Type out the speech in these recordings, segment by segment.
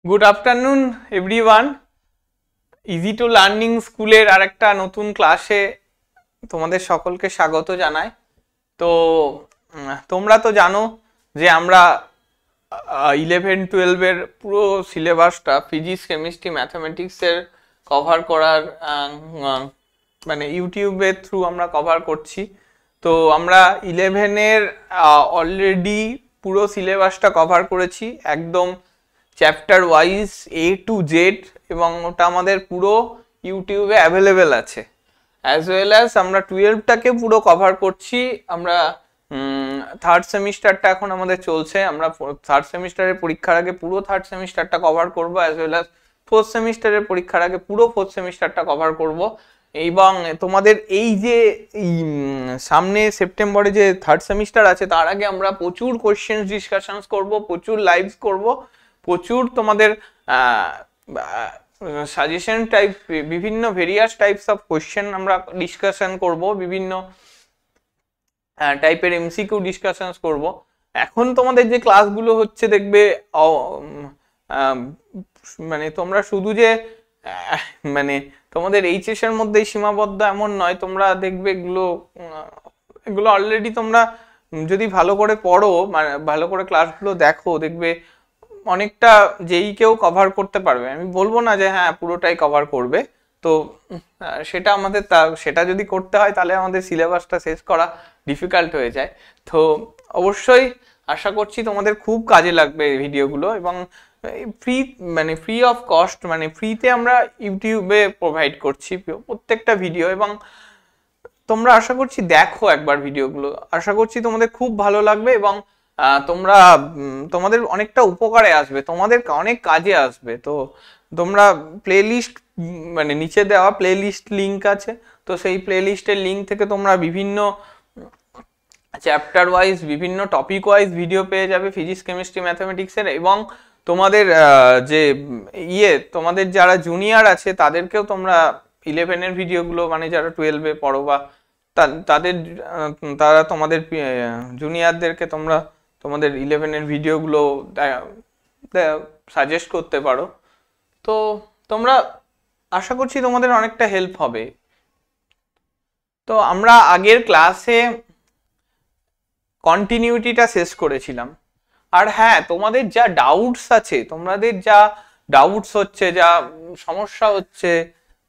Good afternoon everyone. Easy to learning স্কুলের আরেকটা নতুন ক্লাসে তোমাদের সকলকে স্বাগত জানাই। তো তোমরা তো জানো যে আমরা 11-12-এর পুরো সিলেবাসটা ফিজিক্স, কেমিস্ট্রি, ম্যাথামেটিক্সের কভার করার মানে ইউটিউবের থ্রু আমরা কভার করছি। তো আমরা 11-এর অলরেডি পুরো সিলেবাসটা কভার করেছি একদম chapter wise A to Z, এবং ওটা আমাদের পুরো ইউটিউবে অ্যাভেলেবেল আছে। অ্যাজ ওয়েল অ্যাজ আমরা 12টাকে পুরো কভার করছি। আমরা থার্ড সেমিস্টারটা এখন আমাদের চলছে, আমরা থার্ড সেমিস্টারের পরীক্ষার আগে পুরো থার্ড সেমিস্টারটা কভার করবো, অ্যাজ ওয়েল অ্যাজ ফোর্থ সেমিস্টারের পরীক্ষার আগে পুরো ফোর্থ সেমিস্টারটা কভার করব। এবং তোমাদের এই যে সামনে সেপ্টেম্বরে যে থার্ড সেমিস্টার আছে তার আগে আমরা প্রচুর কোয়েশ্চেন ডিসকাশনস করব, প্রচুর লাইভস করব, প্রচুর তোমাদের সাজেশন টাইপ, বিভিন্ন ভেরিয়াস টাইপস অফ কোয়েশ্চেন আমরা ডিসকাশন করব, বিভিন্ন টাইপের এমসিকিউ ডিসকাশনস করব। এখন তোমাদের যে ক্লাসগুলো হচ্ছে দেখবে মানে তোমরা শুধু যে মানে তোমাদের এইচএস এর মধ্যেই সীমাবদ্ধ এমন নয়, তোমরা দেখবে এগুলো অলরেডি তোমরা যদি ভালো করে পড়ো, মানে ভালো করে ক্লাসগুলো দেখো, দেখবে অনেকটা যেই কেউ কভার করতে পারবে। আমি বলবো না যে হ্যাঁ পুরোটাই কভার করবে, তো সেটা আমাদের সেটা যদি করতে হয় তাহলে আমাদের সিলেবাসটা শেষ করা ডিফিকাল্ট হয়ে যায়। তো অবশ্যই আশা করছি তোমাদের খুব কাজে লাগবে এই ভিডিওগুলো, এবং ফ্রি অফ কস্ট, মানে ফ্রিতে আমরা ইউটিউবে প্রোভাইড করছি প্রত্যেকটা ভিডিও। এবং তোমরা আশা করছি দেখো একবার ভিডিওগুলো, আশা করছি তোমাদের খুব ভালো লাগবে এবং তোমরা তোমাদের অনেকটা উপকারে আসবে, তোমাদের অনেক কাজে আসবে। তো তোমরা প্লেলিস্ট, মানে নিচে দেওয়া প্লেলিস্ট লিংক আছে, তো সেই প্লেলিস্টের লিংক থেকে তোমরা বিভিন্ন চ্যাপ্টার ওয়াইজ, বিভিন্ন টপিক ওয়াইজ ভিডিও পেয়ে যাবে ফিজিক্স, কেমিস্ট্রি, ম্যাথামেটিক্সের। এবং তোমাদের যে তোমাদের যারা জুনিয়র আছে তাদেরকেও তোমরা 11-এর ভিডিওগুলো, মানে যারা 12-এ পড়ো বা তারা তোমাদের জুনিয়রদেরকে তোমরা তোমাদের 11-এর ভিডিওগুলো সাজেস্ট করতে পারো। তো তোমরা আশা করছি তোমাদের অনেকটা হেল্প হবে। তো আমরা আগের ক্লাসে কন্টিনিউটিটা শেষ করেছিলাম। আর হ্যাঁ, তোমাদের যা ডাউটস আছে, তোমাদের যা ডাউটস হচ্ছে, যা সমস্যা হচ্ছে,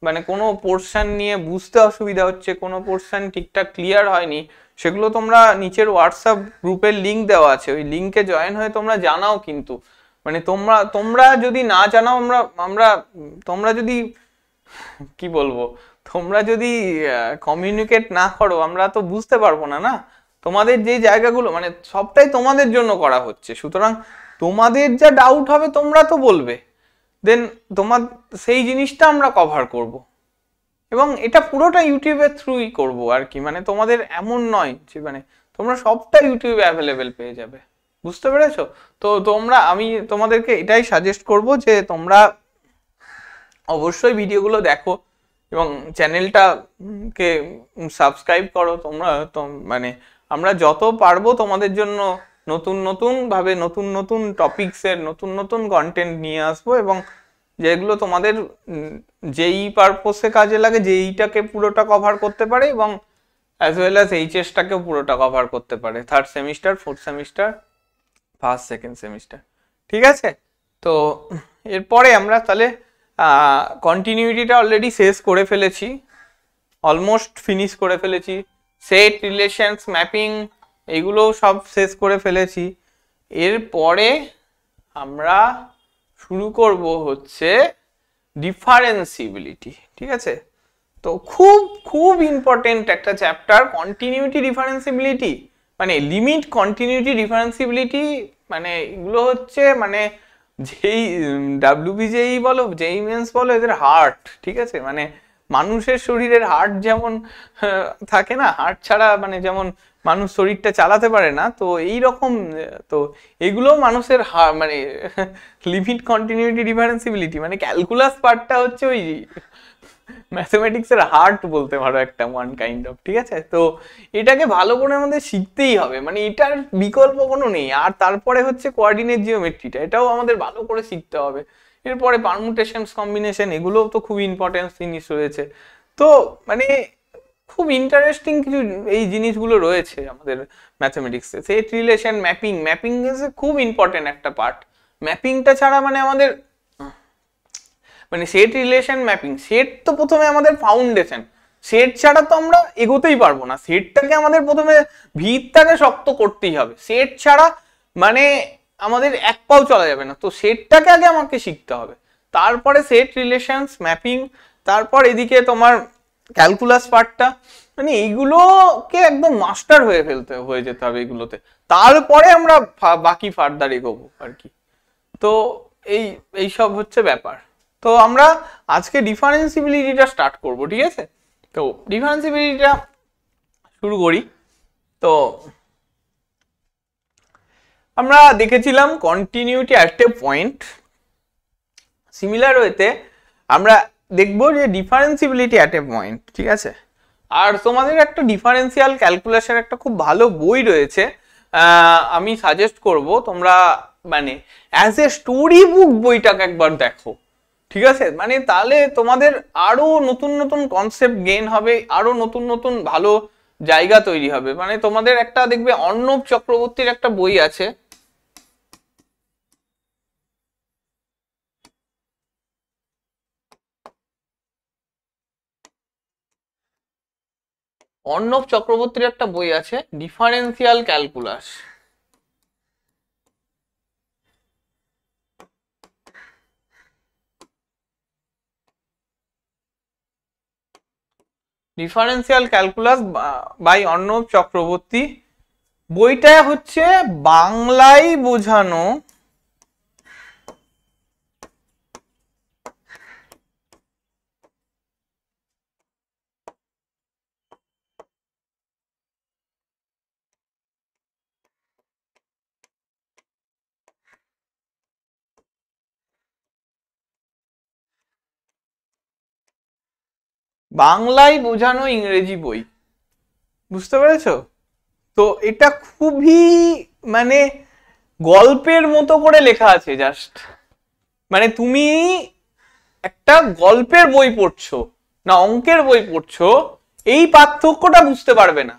মানে কোনো পোর্শন নিয়ে বুঝতে অসুবিধা হচ্ছে, কোনো পোর্শন ঠিকঠাক ক্লিয়ার হয়নি, সেগুলো তোমরা নিচের হোয়াটসঅ্যাপ গ্রুপের লিংক দেওয়া আছে, ওই লিংকে জয়েন হয়ে তোমরা জানাও। কিন্তু মানে তোমরা যদি না জানাও, আমরা তোমরা যদি কি বলবো, তোমরা যদি কমিউনিকেট না করো আমরা তো বুঝতে পারবো না। না, তোমাদের যে জায়গাগুলো, মানে সবটাই তোমাদের জন্য করা হচ্ছে, সুতরাং তোমাদের যা ডাউট হবে তোমরা তো বলবে, দেন সেই জিনিসটা আমরা কভার করব। এবং এটা পুরোটা ইউটিউবের থ্রুই করব আর কি, মানে তোমাদের এমন নয় যে মানে তোমরা সবটা ইউটিউবে অ্যাভেলেবেল পেয়ে যাবে, বুঝতে পেরেছো? তো আমি তোমাদেরকে এটাই সাজেস্ট করব যে তোমরা অবশ্যই ভিডিওগুলো দেখো এবং চ্যানেলটাকে সাবস্ক্রাইব করো। তোমরা মানে আমরা যত পারবো তোমাদের জন্য নতুন নতুন ভাবে নতুন নতুন টপিকসের নতুন নতুন কন্টেন্ট নিয়ে আসবো, এবং যেগুলো তোমাদের যেই পারপোসে কাজে লাগে, যেইটাকে পুরোটা কভার করতে পারে, এবং অ্যাজ ওয়েল অ্যাজ এইচএসটাকেও পুরোটা কভার করতে পারে, third semester, fourth semester, first second semester. ঠিক আছে? তো এরপরে আমরা তাহলে কন্টিনিউটিটা অলরেডি শেষ করে ফেলেছি, অলমোস্ট ফিনিশ করে ফেলেছি। সেট, রিলেশনস, ম্যাপিং এগুলো সব শেষ করে ফেলেছি। এরপরে আমরা শুরু করব হচ্ছে ডিফারেন্সিবিলিটি। ঠিক আছে? তো খুব খুব ইম্পর্টেন্ট একটা চ্যাপ্টার কন্টিনিউটি ডিফারেন্সিবিলিটি, মানে লিমিট, কন্টিনিউটি, ডিফারেন্সিবিলিটি, মানে এগুলো হচ্ছে মানে যেই WBJEE বলো, JEE মেন্স বলো, এদের হার্ট। ঠিক আছে? মানে মানুষের শরীরের হার্ট যেমন থাকে না, হার্ট ছাড়া মানে যেমন মানুষ শরীরটা চালাতে পারে না, তো এই রকম তো এগুলো মানুষের মানে লিমিট, কন্টিনিউটি, ডিফারেন্সিবিলিটি, মানে ক্যালকুলাস পার্টটা হচ্ছে ওই ম্যাথমেটিক্সের হার্ট বলতে পারো একটা ওয়ান কাইন্ড অফ, ঠিক আছে? তো এটাকে ভালো করে আমাদের শিখতেই হবে, মানে এটার বিকল্প কোনো নেই। আর তারপরে হচ্ছে কোঅর্ডিনেট জিওমেট্রিটা, এটাও আমাদের ভালো করে শিখতে হবে। এরপরে পারমুটেশনস কম্বিনেশন, এগুলোও তো খুব ইম্পর্টেন্ট জিনিস রয়েছে। তো মানে খুব ইন্টারেস্টিং কিছু এই জিনিসগুলো রয়েছে আমাদের ম্যাথমেটিক্সে। Set relation, mapping, mapping is খুব ইম্পর্টেন্ট একটা পার্ট। ম্যাপিংটা ছাড়া মানে আমাদের মানে সেট রিলেশন ম্যাপিং, সেট তো প্রথমে আমাদের ফাউন্ডেশন, সেট ছাড়া তো আমরা এগোতেই পারবো না। সেটটাকে আমাদের প্রথমে ভিতটাকে শক্ত করতেই হবে, সেট ছাড়া মানে আমাদের এক পাও চলা যাবে না। তো সেটটাকে আগে আমাকে শিখতে হবে, তারপরে সেট রিলেশনস, ম্যাপিং, তারপর এদিকে তোমার ক্যালকুলাস পার্টটা, মানে এইগুলোকে একদম মাস্টার হয়ে যেতে হবে এগুলোতে, তারপরে আমরা বাকি ফার্দার এগোবো আর কি। তো এই সব হচ্ছে ব্যাপার। তো আমরা আজকে ডিফারেন্সিবিলিটিটা স্টার্ট করব, ঠিক আছে? তো ডিফারেন্সিবিলিটিটা শুরু করি। তো আমরা দেখেছিলাম continuity at a point, similar ওয়েতে আমরা দেখবো যে ডিফারেন্সিবিলিটি অ্যাট এ পয়েন্ট, ঠিক আছে? আর তোমাদের একটা ডিফারেন্সিয়াল ক্যালকুলাসের একটা খুব ভালো বই রয়েছে, আমি সাজেস্ট করব তোমরা মানে অ্যাজ এ স্টোরি বুক বইটাকে একবার দেখো, ঠিক আছে? মানে তাহলে তোমাদের আরো নতুন নতুন কনসেপ্ট গেইন হবে, আরো নতুন নতুন ভালো জায়গা তৈরি হবে। মানে তোমাদের একটা দেখবে অর্ণব চক্রবর্তীর একটা বই আছে, অর্ণব চক্রবর্তীর একটা বই আছে differential calculus. Differential calculus by Arnab Chakraborty, বইটা হচ্ছে বাংলায় বোঝানো, বাংলায় বোঝানো ইংরেজি বই, বুঝতে পেরেছো? তো এটা খুবই মানে গল্পের মতো করে লেখা আছে, জাস্ট মানে তুমি একটা গল্পের বই পড়ছো না অঙ্কের বই পড়ছো, এই পার্থক্যটা বুঝতে পারবে না।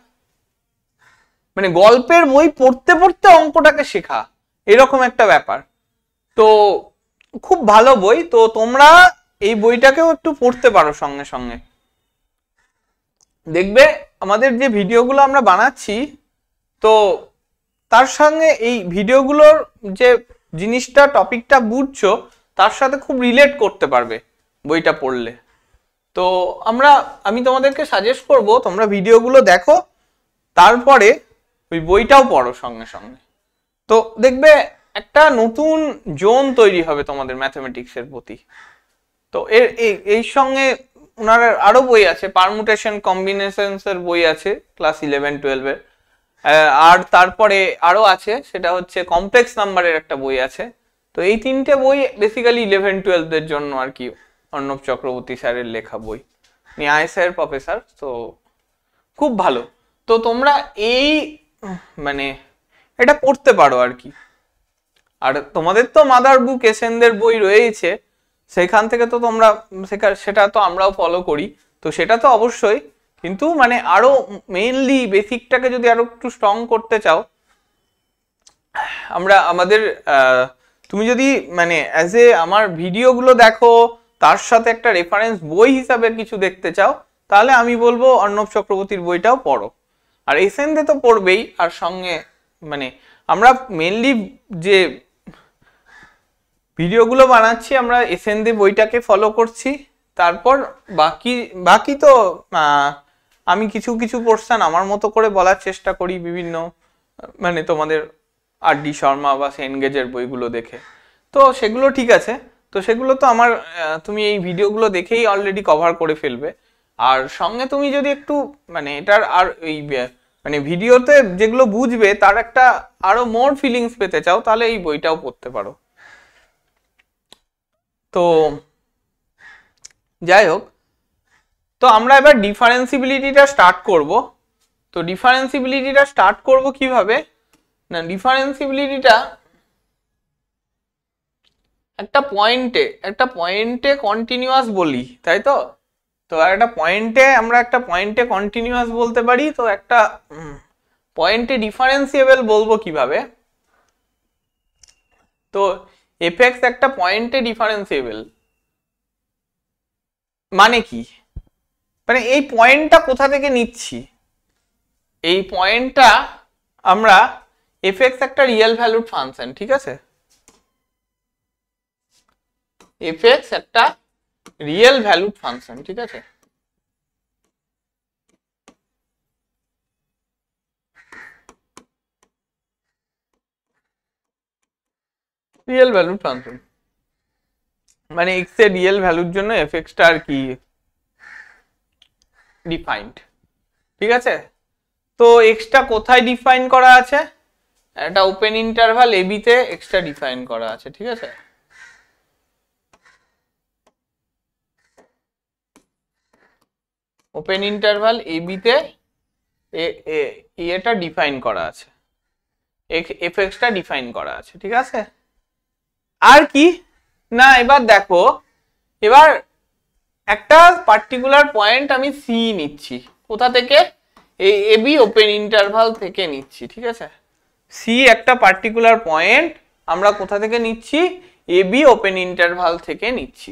মানে গল্পের বই পড়তে পড়তে অঙ্কটাকে শেখা, এরকম একটা ব্যাপার। তো খুব ভালো বই, তো তোমরা এই বইটাকেও একটু পড়তে পারো সঙ্গে সঙ্গে। দেখবে আমাদের যে ভিডিওগুলো আমরা বানাচ্ছি, তো তার সঙ্গে এই ভিডিওগুলোর যে জিনিসটা টপিকটা বুঝছো তার সাথে খুব রিলেট করতে পারবে বইটা পড়লে। তো আমি তোমাদেরকে সাজেস্ট করব তোমরা ভিডিওগুলো দেখো, তারপরে ওই বইটাও পড়ো সঙ্গে সঙ্গে। তো দেখবে একটা নতুন জোন তৈরি হবে তোমাদের ম্যাথমেটিক্সের প্রতি। তো এই সঙ্গে ওনার আরো বই আছে, পারমুটেশন কম্বিনেশনস এর বই আছে ক্লাস 11-12 এর, আর তারপরে আরো আছে, সেটা হচ্ছে কমপ্লেক্স নাম্বারের একটা বই আছে। তো এই তিনটে বই বেসিক্যালি 11-12 এর জন্য আর কি, অর্ণব চক্রবর্তী স্যারের লেখা বই, উনি আইএসআই এর প্রফেসর, তো খুব ভালো। তো তোমরা এই মানে এটা পড়তে পারো আর কি। আর তোমাদের তো মাদার বুক এসেনদের বই রয়েছে, সেখান থেকে তো তোমরা সেটা তো আমরাও ফলো করি, তো সেটা তো অবশ্যই। কিন্তু মানে আরো মেইনলি বেসিকটাকে যদি আরো একটু স্ট্রং করতে চাও, আমাদের তুমি যদি মানে অ্যাজ এ আমার ভিডিওগুলো দেখো, তার সাথে একটা রেফারেন্স বই হিসাবে কিছু দেখতে চাও, তাহলে আমি বলবো অর্ণব চক্রবর্তীর বইটাও পড়ো। আর এসেনদে তো পড়বেই, আর সঙ্গে মানে আমরা মেইনলি যে ভিডিওগুলো বানাচ্ছি আমরা এসএনদে বইটাকে ফলো করছি। তারপর বাকি তো আমি কিছু কিছু পোর্শন আমার মতো করে বলার চেষ্টা করি বিভিন্ন মানে তোমাদের আর.ডি. শর্মা বা সেনগেজের বইগুলো দেখে। তো সেগুলো ঠিক আছে, তো সেগুলো তো আমার তুমি এই ভিডিওগুলো দেখেই অলরেডি কভার করে ফেলবে। আর সঙ্গে তুমি যদি একটু মানে এটার আর এই মানে ভিডিওতে যেগুলো বুঝবে তার একটা আরো মোর ফিলিংস পেতে চাও, তাহলে এই বইটাও পড়তে পারো। তো যাই হোক, তো আমরা এবার ডিফারেন্সিবিলিটিটা স্টার্ট করব। তো ডিফারেন্সিবিলিটিটা স্টার্ট করব কিভাবে না, ডিফারেন্সিবিলিটিটা একটা পয়েন্টে কন্টিনিউয়াস বলি, তাই তো? তো আমরা একটা পয়েন্টে কন্টিনিউয়াস বলতে পারি, তো একটা পয়েন্টে ডিফারেন্সিয়েবল বলবো কিভাবে? তো এফএক্স একটা পয়েন্টে ডিফারেন্সিয়েবল মানে কি? মানে এই পয়েন্টটা কোথা থেকে নিচ্ছি? এই পয়েন্টটা আমরা এফএক্স একটা রিয়েল ভ্যালুড ফাংশন, ঠিক আছে? এফএক্স একটা রিয়েল ভ্যালুড ফাংশন, ঠিক আছে? রিয়েল ভ্যালুড ফাংশন মানে এক্স এর রিয়েল ভ্যালুর জন্য এফএক্সটা আর কি ডিফাইন্ড, ঠিক আছে? তো এক্সটা কোথায় ডিফাইন করা আছে? একটা ওপেন ইন্টারভাল এ বি তে এক্সটা ডিফাইন করা আছে, ঠিক আছে? ওপেন ইন্টারভাল এ বি তে এটা ডিফাইন করা আছে, এফএক্সটা ডিফাইন করা আছে, ঠিক আছে? আর কি না, এবার দেখো, এবার একটা পার্টিকুলার পয়েন্ট আমি সি নিচ্ছি, কোথা থেকে? এই এ বি ওপেন ইন্টারভাল থেকে নিচ্ছি, ঠিক আছে? সি একটা পার্টিকুলার পয়েন্ট আমরা কোথা থেকে নিচ্ছি? এ বি ওপেন ইন্টারভাল থেকে নিচ্ছি।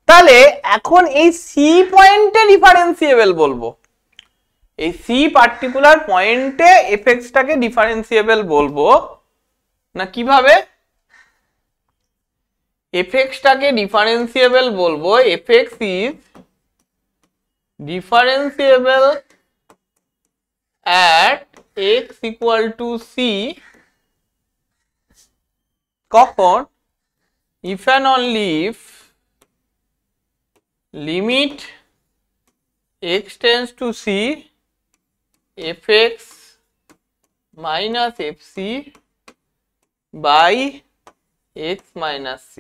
তাহলে এখন এই সি পয়েন্টে ডিফারেন্সিয়েবল বলবো, এই সি পার্টিকুলার পয়েন্টে এফএক্সটাকে ডিফারেন্সিয়েবল বলবো না কিভাবে? এফএক্সটাকে ডিফারেন্সিয়েবল বলবো, FX is differentiable at x equal to c কখন? if and only if limit x tends to c fx minus fc by x minus c।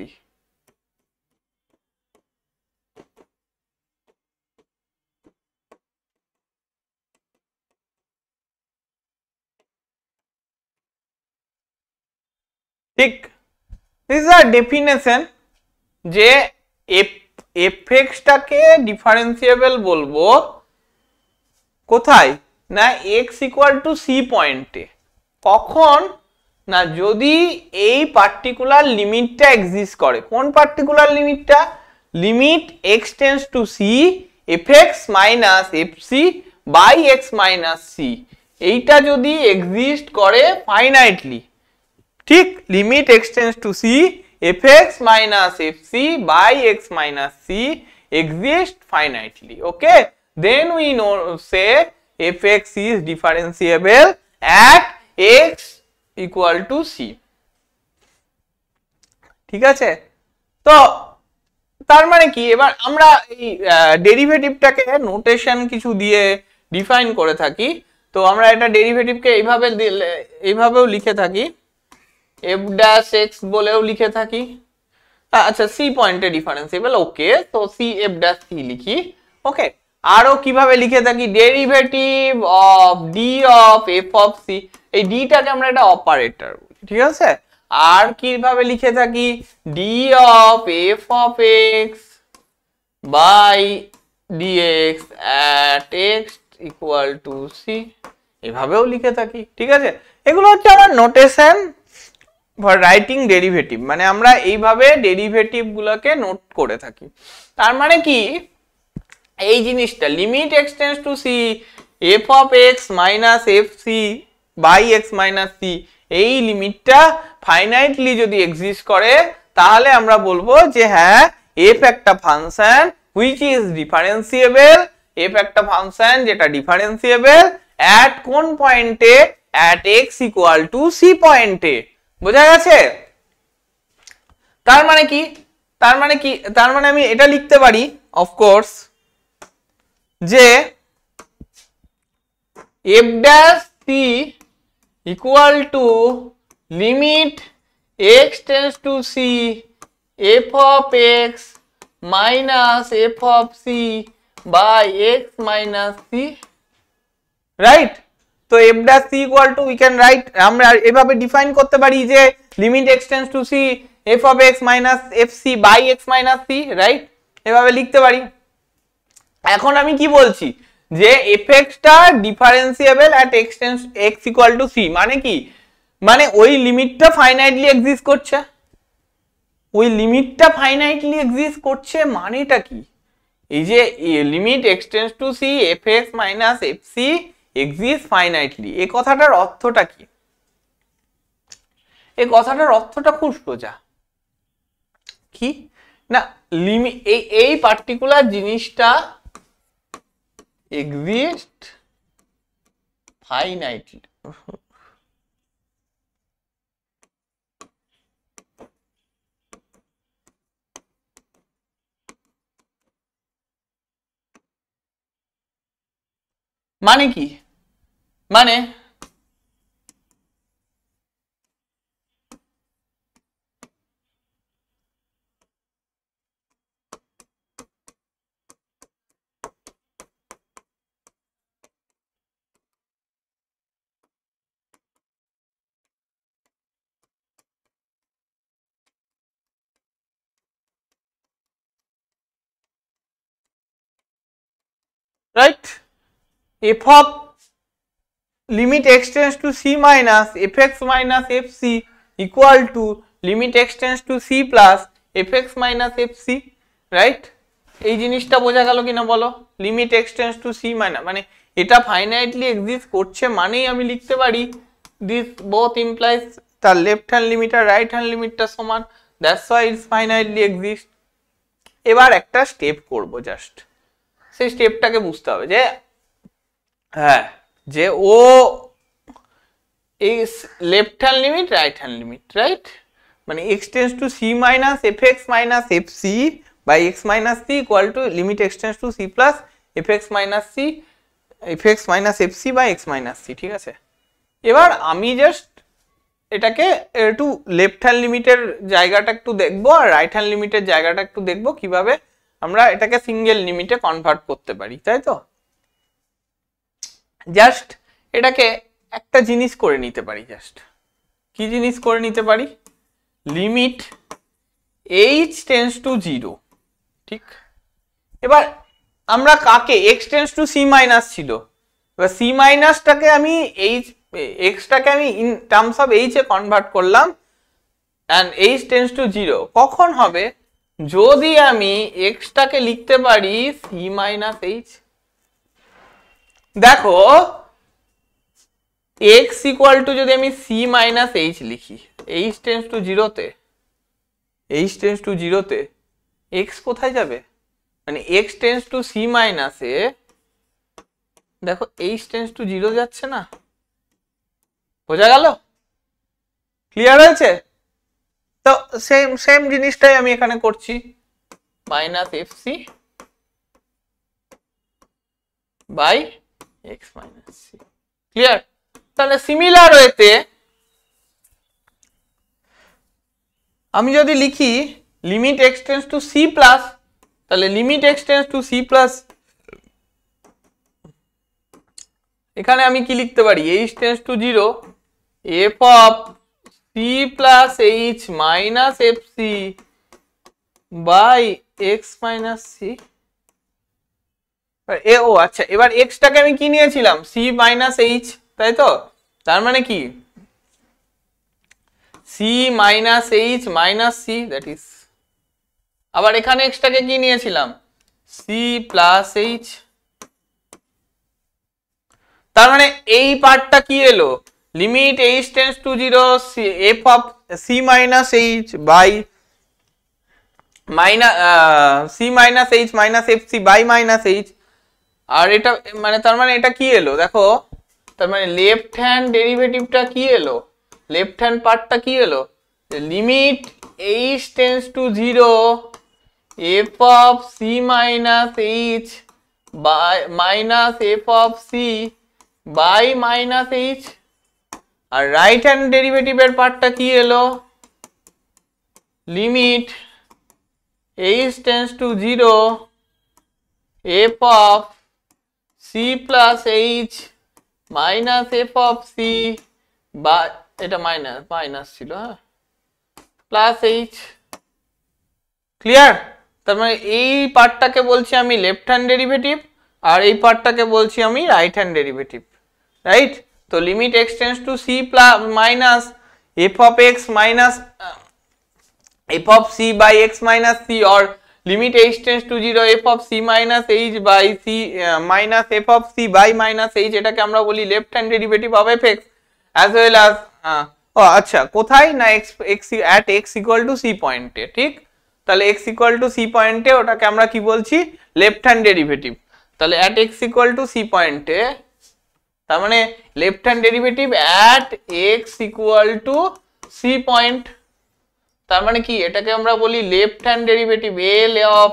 ঠিক, দিস ইজ আ ডেফিনেশন যে এফএক্সটাকে differentiable বলবো কোথায় না এক্স ইকুয়াল টু সি পয়েন্টে। কখন না যদি এই পার্টিকুলার লিমিটটা এক্সিস্ট করে। কোন পার্টিকুলার লিমিটটা? Limit x tends to c f x minus f c by x minus c, এইটা যদি এক্সিস্ট করে ফাইনাইটলি, ঠিক, limit x tends to c fx minus fc by x minus c exist finitely, okay, then we know say fx is differentiable at x equal to c, ঠিক আছে? তো তার মানে কি, এবার আমরা এই ডেরিভেটিভটাকে নোটেশন কিছু দিয়ে ডিফাইন করে থাকি। তো আমরা এটা ডেরিভেটিভকে এইভাবেও লিখে থাকি, f dash x বলেও লিখে থাকি। আচ্ছা, সি পয়েন্টে ডিফারেন্সিয়েবল, ওকে, তো সি এফ ড্যাশ সি লিখি, ওকে। আরো কিভাবে লিখে থাকি? Derivative of d of f of c, এই ডিটাকে আমরা একটা অপারেটর বলি, ঠিক আছে? আর কিভাবে লিখে থাকি? D of f of x by dx at x equal to c, এভাবেও লিখে থাকি, ঠিক আছে? এগুলো হচ্ছে আমার নোটেশন ফর রাইটিং ডেরিভেটিভ, মানে আমরা এইভাবে ডেরিভেটিভ গুলোকে নোট করে থাকি। তার মানে কি, এই জিনিসটা limit x tends to c f of x minus f c by x minus c, এই লিমিটটা ফাইনাইটলি যদি এক্সিস্ট করে তাহলে আমরা বলবো যে হ্যাঁ এফ একটা function which is differentiable, f একটা ফাংশন যেটা ডিফারেন্সিয়েবল অ্যাট কোন পয়েন্টে? At x equal to c পয়েন্টে। বোঝা গেছে? তার মানে কি, তার মানে আমি এটা লিখতে পারি অফকোর্স যে f dash c equal to limit x tends to c f of x minus f of c by x minus c, right? তো f dash c equal to we can write, আমরা এভাবে define করতে পারি যে limit x tends to c f of x minus fc by x minus c, right? এভাবে লিখতে পারি। এখন আমি কি বলছি যে fx টা differentiable at এক্সটেন্স x equal to c, মানে কি, মানে ওই লিমিটটা ফাইনাইটলি এক্সিস্ট করছে, ওই লিমিটটা ফাইনাইটলি এক্সিস্ট করছে মানেটা কি, এই যে limit x tends to c fx minus fc exist finitely, এই কথাটার অর্থটা কি? এই কথাটার অর্থটা খুব সোজা, কি না লিমিট এই পার্টিকুলার জিনিসটা এক্সিস্ট ফাইনাইটলি, মানে কি, মানে right, f of limit extends to c minus fx minus fc equal to limit extends to c plus fx minus fc, right? এই জিনিসটা বোঝা গেল কিনা বলো? Limit x tends to c minus, মানে এটা ফাইনাইটলি এক্সিস্ট করছে মানেই আমি লিখতে পারি দিস বোথ ইমপ্লাইজ তার লেফট হ্যান্ড লিমিট আর রাইট হ্যান্ড লিমিটটা সমান, that's why it's finitely exist. এবার একটা স্টেপ করব, জাস্ট সেই স্টেপটাকে বুঝতে হবে যে হ্যাঁ, যে ও এই left hand limit right hand limit, right? মানে x tends to c minus fx minus fc by x minus c equal to limit extends to c plus fx minus c fx minus fc by x minus c, ঠিক আছে? এবার আমি just এটাকে একটু left hand লিমিটের জায়গাটা একটু দেখবো আর রাইট হ্যান্ড লিমিটের জায়গাটা একটু দেখবো কিভাবে আমরা এটাকে সিঙ্গেল লিমিটে কনভার্ট করতে পারি, তাই তো? জাস্ট এটাকে একটা জিনিস করে নিতে পারি, জাস্ট কি জিনিস করে নিতে পারি, লিমিট h টেন্ডস টু 0, ঠিক? এবার আমরা কাকে x tends to c minus ছিল, এবার c মাইনাসটাকে আমি h x টাকে আমি in terms of h A convert করলাম এন্ড h টেন্ডস টু 0 কখন হবে, যদি আমি x টাকে লিখতে পারি c মাইনাস h। দেখো x ইকুয়াল টু যদি আমি c মাইনাস h লিখি h টেন্ডস টু 0 তে, h টেন্ডস টু 0 তে x কোথায় যাবে, মানে x tends to c minus এ দেখো h টেন্ডস টু 0 যাচ্ছে না, বোঝা গেল? ক্লিয়ার হয়েছে? তো সেম জিনিসটাই আমি এখানে করছি, minus fc by x minus c, clear? তাহলে সিমিলার ওয়েতে আমি যদি লিখি limit x tends to c plus, তাহলে limit x tends to c plus, এখানে আমি কি লিখতে পারি, h tends to 0 f of c plus h minus fc by x minus c, ও আচ্ছা, এবার x টাকে আমি কি নিয়েছিলাম, c minus h, তাই তো? তার মানে কি c minus h minus c, that is, আবার এখানে x টাকে কি নিয়েছিলাম, c plus h, তার মানে এই পার্টটা কি এলো, limit h tends to 0 f of c minus h by c minus h minus fc by minus h, আর এটা মানে তার মানে এটা কি এলো, দেখো তার মানে লেফট হ্যান্ড ডেরিভেটিভটা কি এলো, লেফট হ্যান্ড পার্টটা কি এলো, limit h tends to 0 f of c minus h by minus f of c by minus h, আর রাইট হ্যান্ড ডেরিভেটিভের পার্টটা কি এলো, limit h tends to 0 f of c plus h minus f of c বা এটা minus ছিল, হ্যাঁ, plus h। Clear? তার মানে এই পার্টটাকে বলছি আমি লেফট হ্যান্ড ডেরিভেটিভ আর এই পার্টটাকে বলছি আমি রাইট হ্যান্ড ডেরিভেটিভ, রাইট? তো limit x tends to c plus minus f of x minus f of c by x minus c or limit h tends to 0 f of c minus h by c minus f of c by minus h, এটাকে আমরা বলি left hand derivative of fx as well as ও আচ্ছা, কোথায় না x at x equal to c পয়েন্টে, ঠিক? তাহলে x equal to c পয়েন্টে ওটাকে আমরা কি বলছি? Left hand derivative. তাহলে at x equal to c পয়েন্টে, তার মানে left hand derivative at x equal to c point. তার মানে কি, এটাকে আমরা বলি left hand derivative L of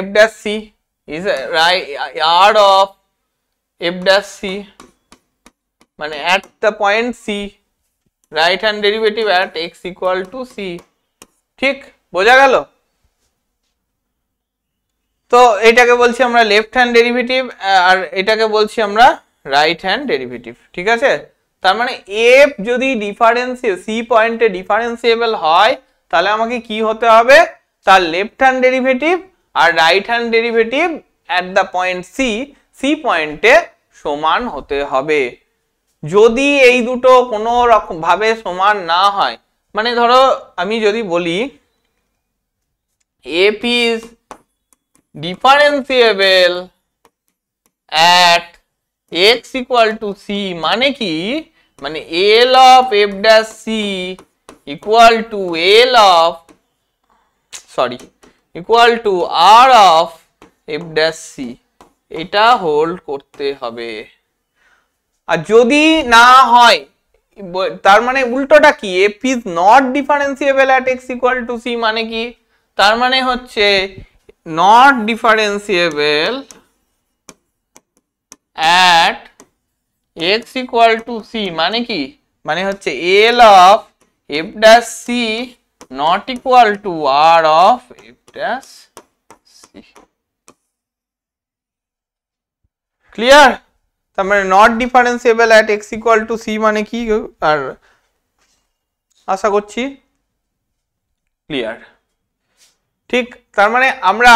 f dash c is right r of f dash c, মানে at the point c, right hand derivative at x equal to c, ঠিক? বোঝা গেল? তো এটাকে বলছি আমরা লেফট হ্যান্ড ডেরিভেটিভ আর এটাকে বলছি আমরা রাইট হ্যান্ড ডেরিভেটিভ, ঠিক আছে? তার মানে f যদি ডিফারেন্সিয়েবল c পয়েন্টে ডিফারেন্সিয়েবল হয় তাহলে আমাকে কি হতে হবে? তার লেফট হ্যান্ড ডেরিভেটিভ আর right hand derivative at the point c পয়েন্টে সমান হতে হবে। যদি এই দুটো কোনো রকম ভাবে সমান না হয়, মানে ধরো আমি যদি বলি f is differentiable at x equal to c, মানে কি, মানে L of f dash c equal to equal to r of f dash c, এটা হোল্ড করতে হবে। আর যদি না হয়, তার মানে উল্টোটা কি, f is not differentiable at x equal to c, মানে কি, তার মানে হচ্ছে not differentiable at x equal to c, মানে কি, মানে হচ্ছে L of f dash c not equal to r of f dash c। Clear? তার মানে not differentiable at x equal to c মানে কি, আর আশা করছি ক্লিয়ার, ঠিক? তার মানে আমরা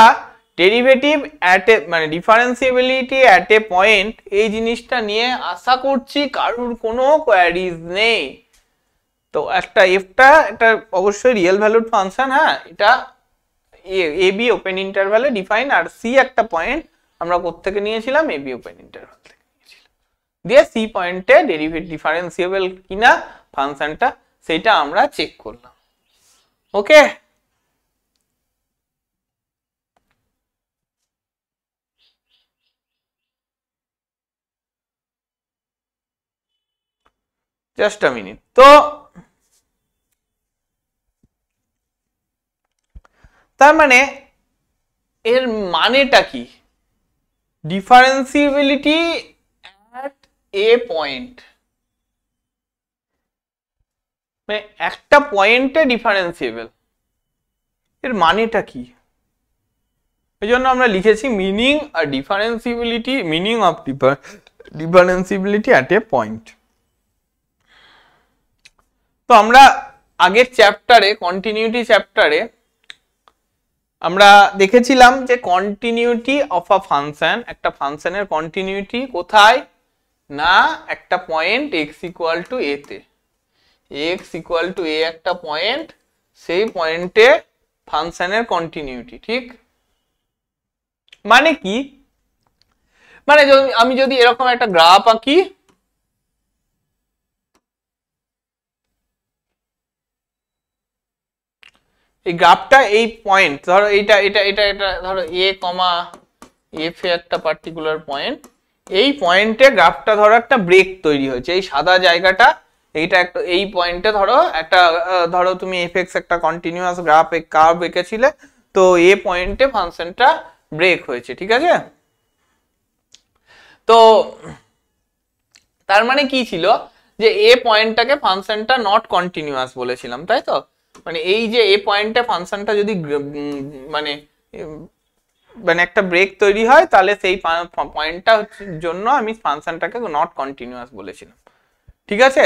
ডেরিভেটিভ অ্যাট এ মানে ডিফারেন্সিবিলিটি অ্যাট এ পয়েন্ট, এই জিনিসটা নিয়ে আশা করছি কারোর কোনো কোয়ারিজ নেই। তো একটা এফটা একটা অবশ্যই রিয়েল ভ্যালুড ফাংশন, হ্যাঁ, এটা A be open ইন্টারভ্যালে define, R C একটা পয়েন্ট আমরা কোত্থেকে নিয়েছিলাম, এ বি ওপেন ইন্টারভ্যাল থেকে নিয়েছিলাম, দিয়ে সি পয়েন্টে ডেরিভেটিভ ডিফারেন্সিয়েবল কিনা ফাংশনটা সেটা আমরা চেক করলাম। ওকে, জাস্ট আ মিনিট। তো তার মানে এর মানেটা কি, ডিফারেন্সিবিলিটি অ্যাট এ পয়েন্ট, মানে একটা পয়েন্টে ডিফারেন্সিয়েবল, এর মানেটা কি? এই জন্য আমরা লিখেছি মিনিং আর differentiability, meaning of differentiability at a point. তো আমরা আগের চ্যাপ্টারে, কন্টিনিউটি চ্যাপ্টারে আমরা দেখেছিলাম যে কন্টিনিউটি অফ আ ফাংশন, একটা ফাংশনের কন্টিনিউটি কোথায় না, একটা point x equal to a তে, x ইকুয়াল টু a একটা পয়েন্ট, সেই পয়েন্টে ফাংশনের কন্টিনিউটি, ঠিক? মানে কি, মানে আমি যদি এরকম একটা গ্রাফ আঁকি, এই গ্রাফটা এই পয়েন্ট, ধরো এইটা এটা এটা এটা ধরো a কমা f এ একটা পার্টিকুলার পয়েন্ট, এই পয়েন্টে গ্রাফটা ধরো একটা ব্রেক তৈরি হয়েছে, এই সাদা জায়গাটা, এইটা একটা, এই পয়েন্টে ধরো একটা, ধরো তুমি fx একটা কন্টিনিউয়াস গ্রাফ কার্ভ এঁকেছিলে, তো এ পয়েন্টে ফাংশনটা ব্রেক হয়েছে, ঠিক আছে? তো তার মানে কি ছিল যে এ পয়েন্টটাকে ফাংশনটা নট কন্টিনিউয়াস বলেছিলাম, তাই তো? মানে এই যে এ পয়েন্টে ফাংশনটা যদি মানে মানে একটা ব্রেক তৈরি হয়, তাহলে সেই পয়েন্টটা জন্য আমি ফাংশনটাকে নট কন্টিনিউয়াস বলেছিলাম, ঠিক আছে?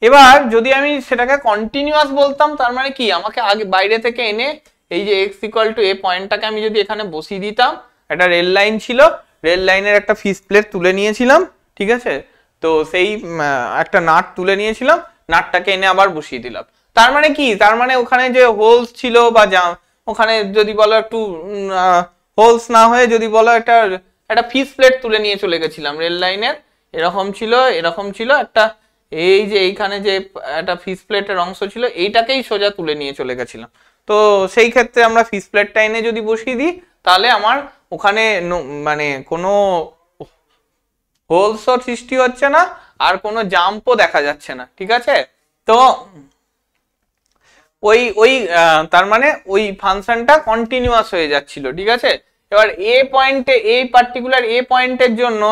এবার যদি আমি সেটাকে কন্টিনিউয়াস বলতাম, তার মানে কি, আমাকে আগে বাইরে থেকে এনে এই যে x ইকুয়াল টু এ পয়েন্টটাকে আমি যদি এখানে বসিয়ে দিতাম, একটা রেল লাইন ছিল, রেল লাইনের একটা ফিস প্লেট তুলে নিয়েছিলাম, ঠিক আছে? তো সেই একটা নাট তুলে নিয়েছিলাম, নাটটাকে এনে আবার বসিয়ে দিলাম। তার মানে কি, তার মানে ওখানে যে হোলস ছিল বা ওখানে যদি বলো একটু হোলস না হয়ে যদি বলো একটা ফিস প্লেট তুলে নিয়ে চলে গেছিলাম রেল লাইনের, এরকম ছিল একটা, এই যে এইখানে যে একটা ফিস প্লেটের অংশ ছিল, এইটাকেই সোজা তুলে নিয়ে চলে গেছিলাম। তো সেই ক্ষেত্রে আমরা ফিস প্লেটটা এনে যদি বসিয়ে দিই, তাহলে আমার ওখানে মানে কোনো হোলসও সৃষ্টি হচ্ছে না, আর কোনো জাম্পও দেখা যাচ্ছে না, ঠিক আছে? তো ওই তার মানে ওই ফাংশনটা কন্টিনিউয়াস হয়ে যাচ্ছিল, ঠিক আছে? এবার এ পয়েন্টে, এই পার্টিকুলার এ পয়েন্টের জন্য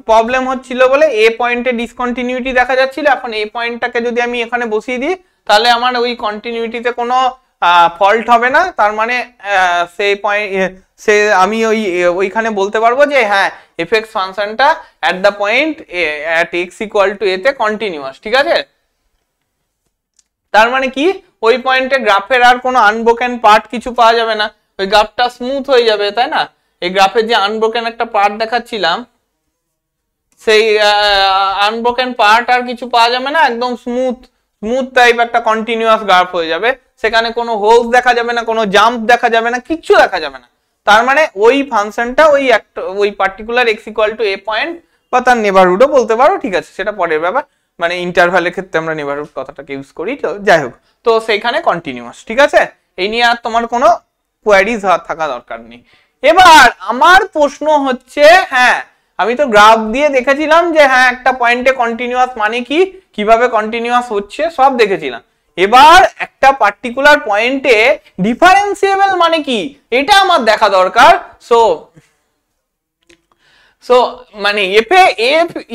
প্রবলেম হচ্ছিল বলে এ পয়েন্টে ডিসকন্টিনিউটি দেখা যাচ্ছিল। এখন এই পয়েন্টটাকে যদি আমি এখানে বসিয়ে দিই, তাহলে আমার ওই কন্টিনিউটিতে কোনো ফল্ট হবে না। তার মানে সেই পয়েন্ট আমি ওইখানে বলতে পারবো যে হ্যাঁ, এফএক্স ফাংশনটা at the point at x equal to a তে কন্টিনিউয়াস, ঠিক আছে? তার মানে কি, ওই পয়েন্টে গ্রাফের আর কোনো আনব্রোকেন পার্ট কিছু পাওয়া যাবে না, ওই গ্রাফটা স্মুথ হয়ে যাবে, তাই না? এই গ্রাফের যে আনব্রোকেন একটা পার্ট দেখাচ্ছিলাম, সেই আনব্রোকেন পার্ট আর কিছু পাওয়া যাবে না, একদম স্মুথ টাইপ একটা কন্টিনিউয়াস গ্রাফ হয়ে যাবে। সেখানে কোনো হোলস দেখা যাবে না, কোনো জাম্প দেখা যাবে না, কিচ্ছু দেখা যাবে না। তার মানে ওই ফাংশনটা ওই particular x equal to A point বা তার নেবারহুডও বলতে পারো, ঠিক আছে? সেটা পরের ব্যাপার, মানে ইন্টারভ্যালের ক্ষেত্রে আমরা নেবারহুড কথাটাকে ইউজ করি, তো যাই হোক, তো সেইখানে কন্টিনিউয়াস, ঠিক আছে? এই নিয়ে আর তোমার কোনো কোয়ারিজ থাকা দরকার নেই। এবার আমার প্রশ্ন হচ্ছে, হ্যাঁ আমি তো গ্রাফ দিয়ে দেখেছিলাম যে হ্যাঁ একটা পয়েন্টে কন্টিনিউয়াস মানে কি, কিভাবে কন্টিনিউয়াস হচ্ছে সব দেখেছিলাম। এবার একটা পার্টিকুলার পয়েন্টে ডিফারেন্সিয়েবল মানে কি, এটা আমার দেখা দরকার। সো মানে f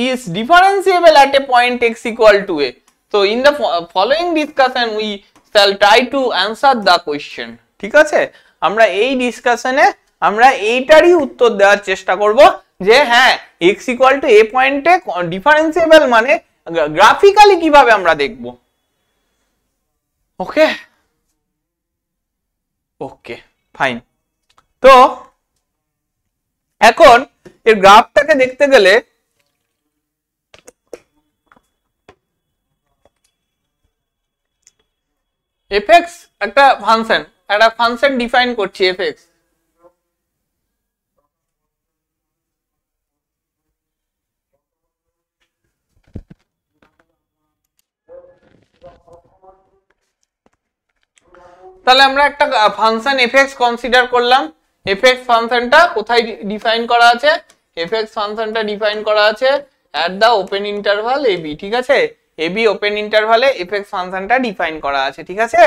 is differentiable at a point x equal to a. So in the following discussion we shall try to answer the question, ঠিক আছে? আমরা এই ডিসকাশনে আমরা এইটারই উত্তর দেওয়ার চেষ্টা করব যে হ্যাঁ x equal to a পয়েন্টে ডিফারেন্সিয়েবল মানে গ্রাফিক্যালি কিভাবে আমরা দেখব। ওকে ওকে ফাইন। তো এখন এর গ্রাফটাকে দেখতে গেলে fx একটা ফাংশন ডিফাইন করছি fx, তাহলে আমরা একটা ফাংশন fx কনসিডার করলাম। fx ফাংশনটা কোথায় ডিফাইন করা আছে? fx ফাংশনটা ডিফাইন করা আছে at the open interval ab, ঠিক আছে? ab ওপেন ইন্টারভালে fx ফাংশনটা ডিফাইন করা আছে, ঠিক আছে?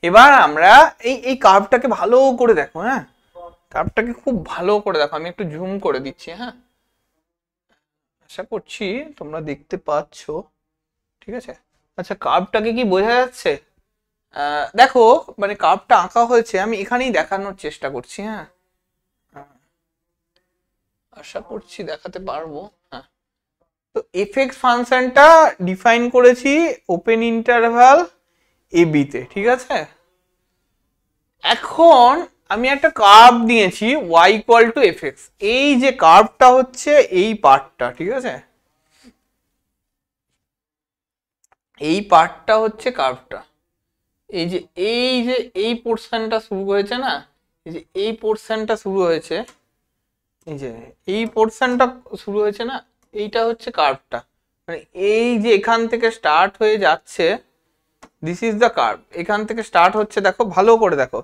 এবার আমরা এই কার্ভটাকে ভালো করে দেখো, হ্যাঁ কার্ভটাকে খুব ভালো করে দেখো, আমি একটু জুম করে দিচ্ছি, হ্যাঁ আশা করছি তোমরা দেখতে পাচ্ছ, ঠিক আছে? আচ্ছা কার্ভটাকে কি বোঝা যাচ্ছে? দেখো মানে কার্ভটা আঁকা হয়েছে, আমি এখানেই দেখানোর চেষ্টা করছি, হ্যাঁ আশা করছি দেখাতে পারবো। হ্যাঁ, তো fx ফাংশনটা ডিফাইন করেছি ওপেন ইন্টারভাল ab তে, ঠিক আছে? এখন আমি একটা কার্ভ দিয়েছি y ইকুয়াল টু fx, এই যে কার্ভটা হচ্ছে এই পার্টটা, ঠিক আছে? এই পার্টটা হচ্ছে কার্ভটা, এই যে এই পোর্শনটা শুরু হয়েছে না, এই যে এই পোর্শনটা শুরু হয়েছে, এই যে এই পোর্শনটা শুরু হয়েছে না, এইটা হচ্ছে কার্ভটা। মানে এই যে এখান থেকে স্টার্ট হয়ে যাচ্ছে, দিস ইজ দ্য কার্ভ, এখান থেকে স্টার্ট হচ্ছে, দেখো ভালো করে দেখো,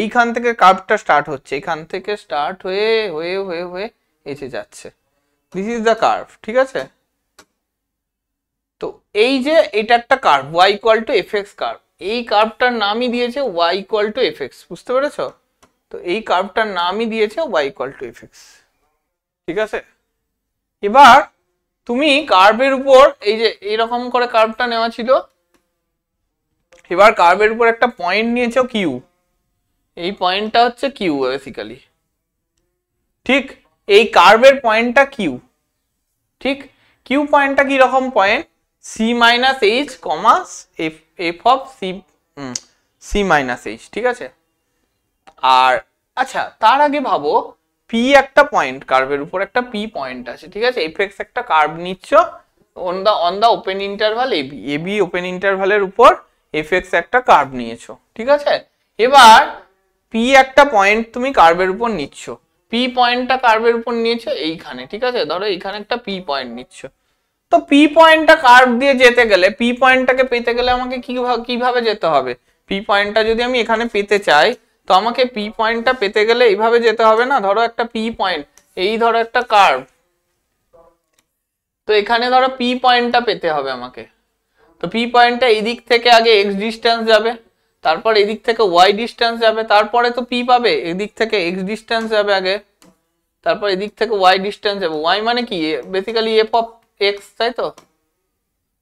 এইখান থেকে কার্ভটা স্টার্ট হচ্ছে, এখান থেকে স্টার্ট হয়ে হয়ে হয়ে হয়ে এসে যাচ্ছে, দিস ইজ দ্য কার্ভ, ঠিক আছে? তো এই যে এটা একটা curve y equal to fx curve, এই কার্ভটার নামই দিয়েছে y ইকুয়াল টু fx, বুঝতে পেরেছো? তো এই কার্ভটার নামই দিয়েছে y ইকুয়াল টু fx, ঠিক আছে? এবার তুমি কার্ভের উপর এই যে এইরকম করে কার্ভটা নেওয়া ছিল, এবার কার্ভের উপর একটা পয়েন্ট নিয়েছো কিউ, এই পয়েন্টটা হচ্ছে কিউ বেসিক্যালি, ঠিক? এই কার্ভের পয়েন্টটা কিউ, ঠিক? কিউ পয়েন্টটা কি রকম point? C minus h comma f of c, c minus h, ঠিক আছে? আর আচ্ছা তার আগে ভাবো পি একটা পয়েন্ট, কার্ভের উপর একটা পি পয়েন্ট আছে, ঠিক আছে? এফ এক্স একটা কার্ভ নিচ্ছ on the open interval A B, A B open ইন্টারভালের উপর এফ এক্স একটা কার্ভ নিয়েছো, ঠিক আছে? এবার পি একটা পয়েন্ট তুমি কার্ভের উপর নিচ্ছ, পি পয়েন্টটা কার্ভের উপর নিয়েছো এইখানে, ঠিক আছে? ধরো এইখানে একটা পি পয়েন্ট নিচ্ছ, তো পি পয়েন্টটা কার্ভ দিয়ে যেতে গেলে, পি পয়েন্টটাকে পেতে গেলে আমাকে কিভাবে যেতে হবে? পি পয়েন্টটা যদি আমি এখানে পেতে চাই, তো আমাকে পি পয়েন্টটা পেতে গেলে এইভাবে যেতে হবে না? ধরো একটা পি পয়েন্ট, এই ধরো একটা কার্ভ, তো এখানে ধরো পি পয়েন্টটা পেতে হবে আমাকে, তো পি পয়েন্টটা এই দিক থেকে আগে এক্স ডিস্টেন্স যাবে, তারপর এদিক থেকে ওয়াই ডিস্টেন্স যাবে, তারপরে তো পি পাবে, এদিক থেকে এক্স ডিস্টেন্স যাবে আগে, তারপর এদিক থেকে ওয়াই ডিস্টেন্স যাবে। ওয়াই মানে কি? বেসিক্যালি এফ অফ এক্স, তাই তো?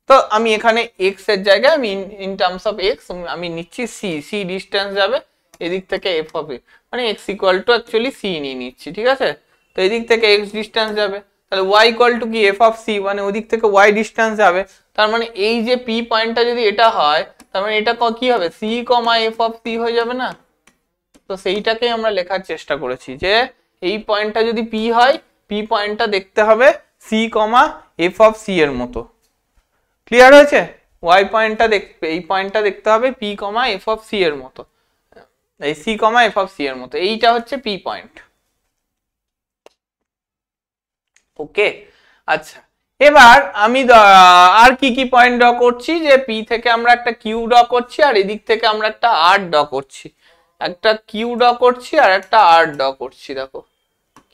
তো আমি এখানে এক্স এর জায়গায় আমি ইন টার্মস অফ এক্স আমি নিচ্ছি সি, সি ডিস্টেন্স যাবে এদিক থেকে এফ অফ এক্স, মানে x equal to actually c নিয়ে নিচ্ছি, ঠিক আছে? তো এদিক থেকে এক্স ডিস্টেন্স যাবে, তাহলে ওয়াই ইকুয়াল টু কি? এফ অফ সি, মানে ওদিক থেকে ওয়াই ডিস্টেন্স যাবে। তার মানে এই যে পি পয়েন্টটা যদি এটা হয়, তার মানে এটা কি হবে? C comma f of c হয়ে যাবে না? তো সেইটাকেই আমরা লেখার চেষ্টা করেছি যে এই পয়েন্টটা যদি পি হয়, পি পয়েন্টটা দেখতে হবে c comma f of c এর মতো। ক্লিয়ার হয়েছে? ওয়াই পয়েন্টটা দেখবে, এই পয়েন্টটা দেখতে হবে p comma f of c এর মতো, এই c comma f of c এর মতো, এইটা হচ্ছে পি পয়েন্ট। ওকে, আচ্ছা এবার আমি আর কি কি পয়েন্ট ড্র করছি? যে পি থেকে আমরা একটা কিউ ড্র করছি, আর এদিক থেকে আমরা একটা আর ড্র করছি, একটা কিউ ড্র করছি আর একটা আর ড্র করছি, দেখো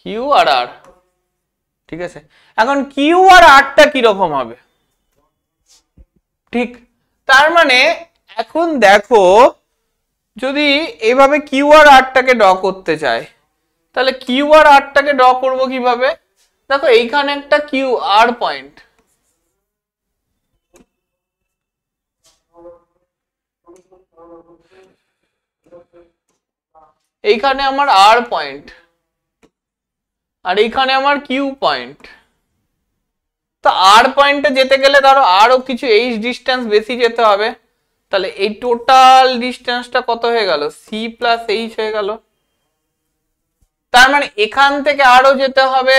কিউ আর আর, ঠিক আছে? এখন কিউ আর আরটা কিরকম হবে, ঠিক? তার মানে এখন দেখো যদি এইভাবে কিউ আর আরটাকে ড্র করতে চাই, তাহলে কিউ আর আরটাকে ড্র করবো কিভাবে? দেখো এইখানে একটা কিউ আর পয়েন্ট, এইখানে আমার আর পয়েন্ট, আর এইখানে আমার কিউ পয়েন্ট। তো আর পয়েন্টে যেতে গেলে ধরো আরো কিছু এইচ ডিস্টেন্স বেশি যেতে হবে, তাহলে এই টোটাল ডিস্টেন্সটা কত হয়ে গেল? সি প্লাস এইচ হয়ে গেল। তার মানে এখান থেকে আরো যেতে হবে,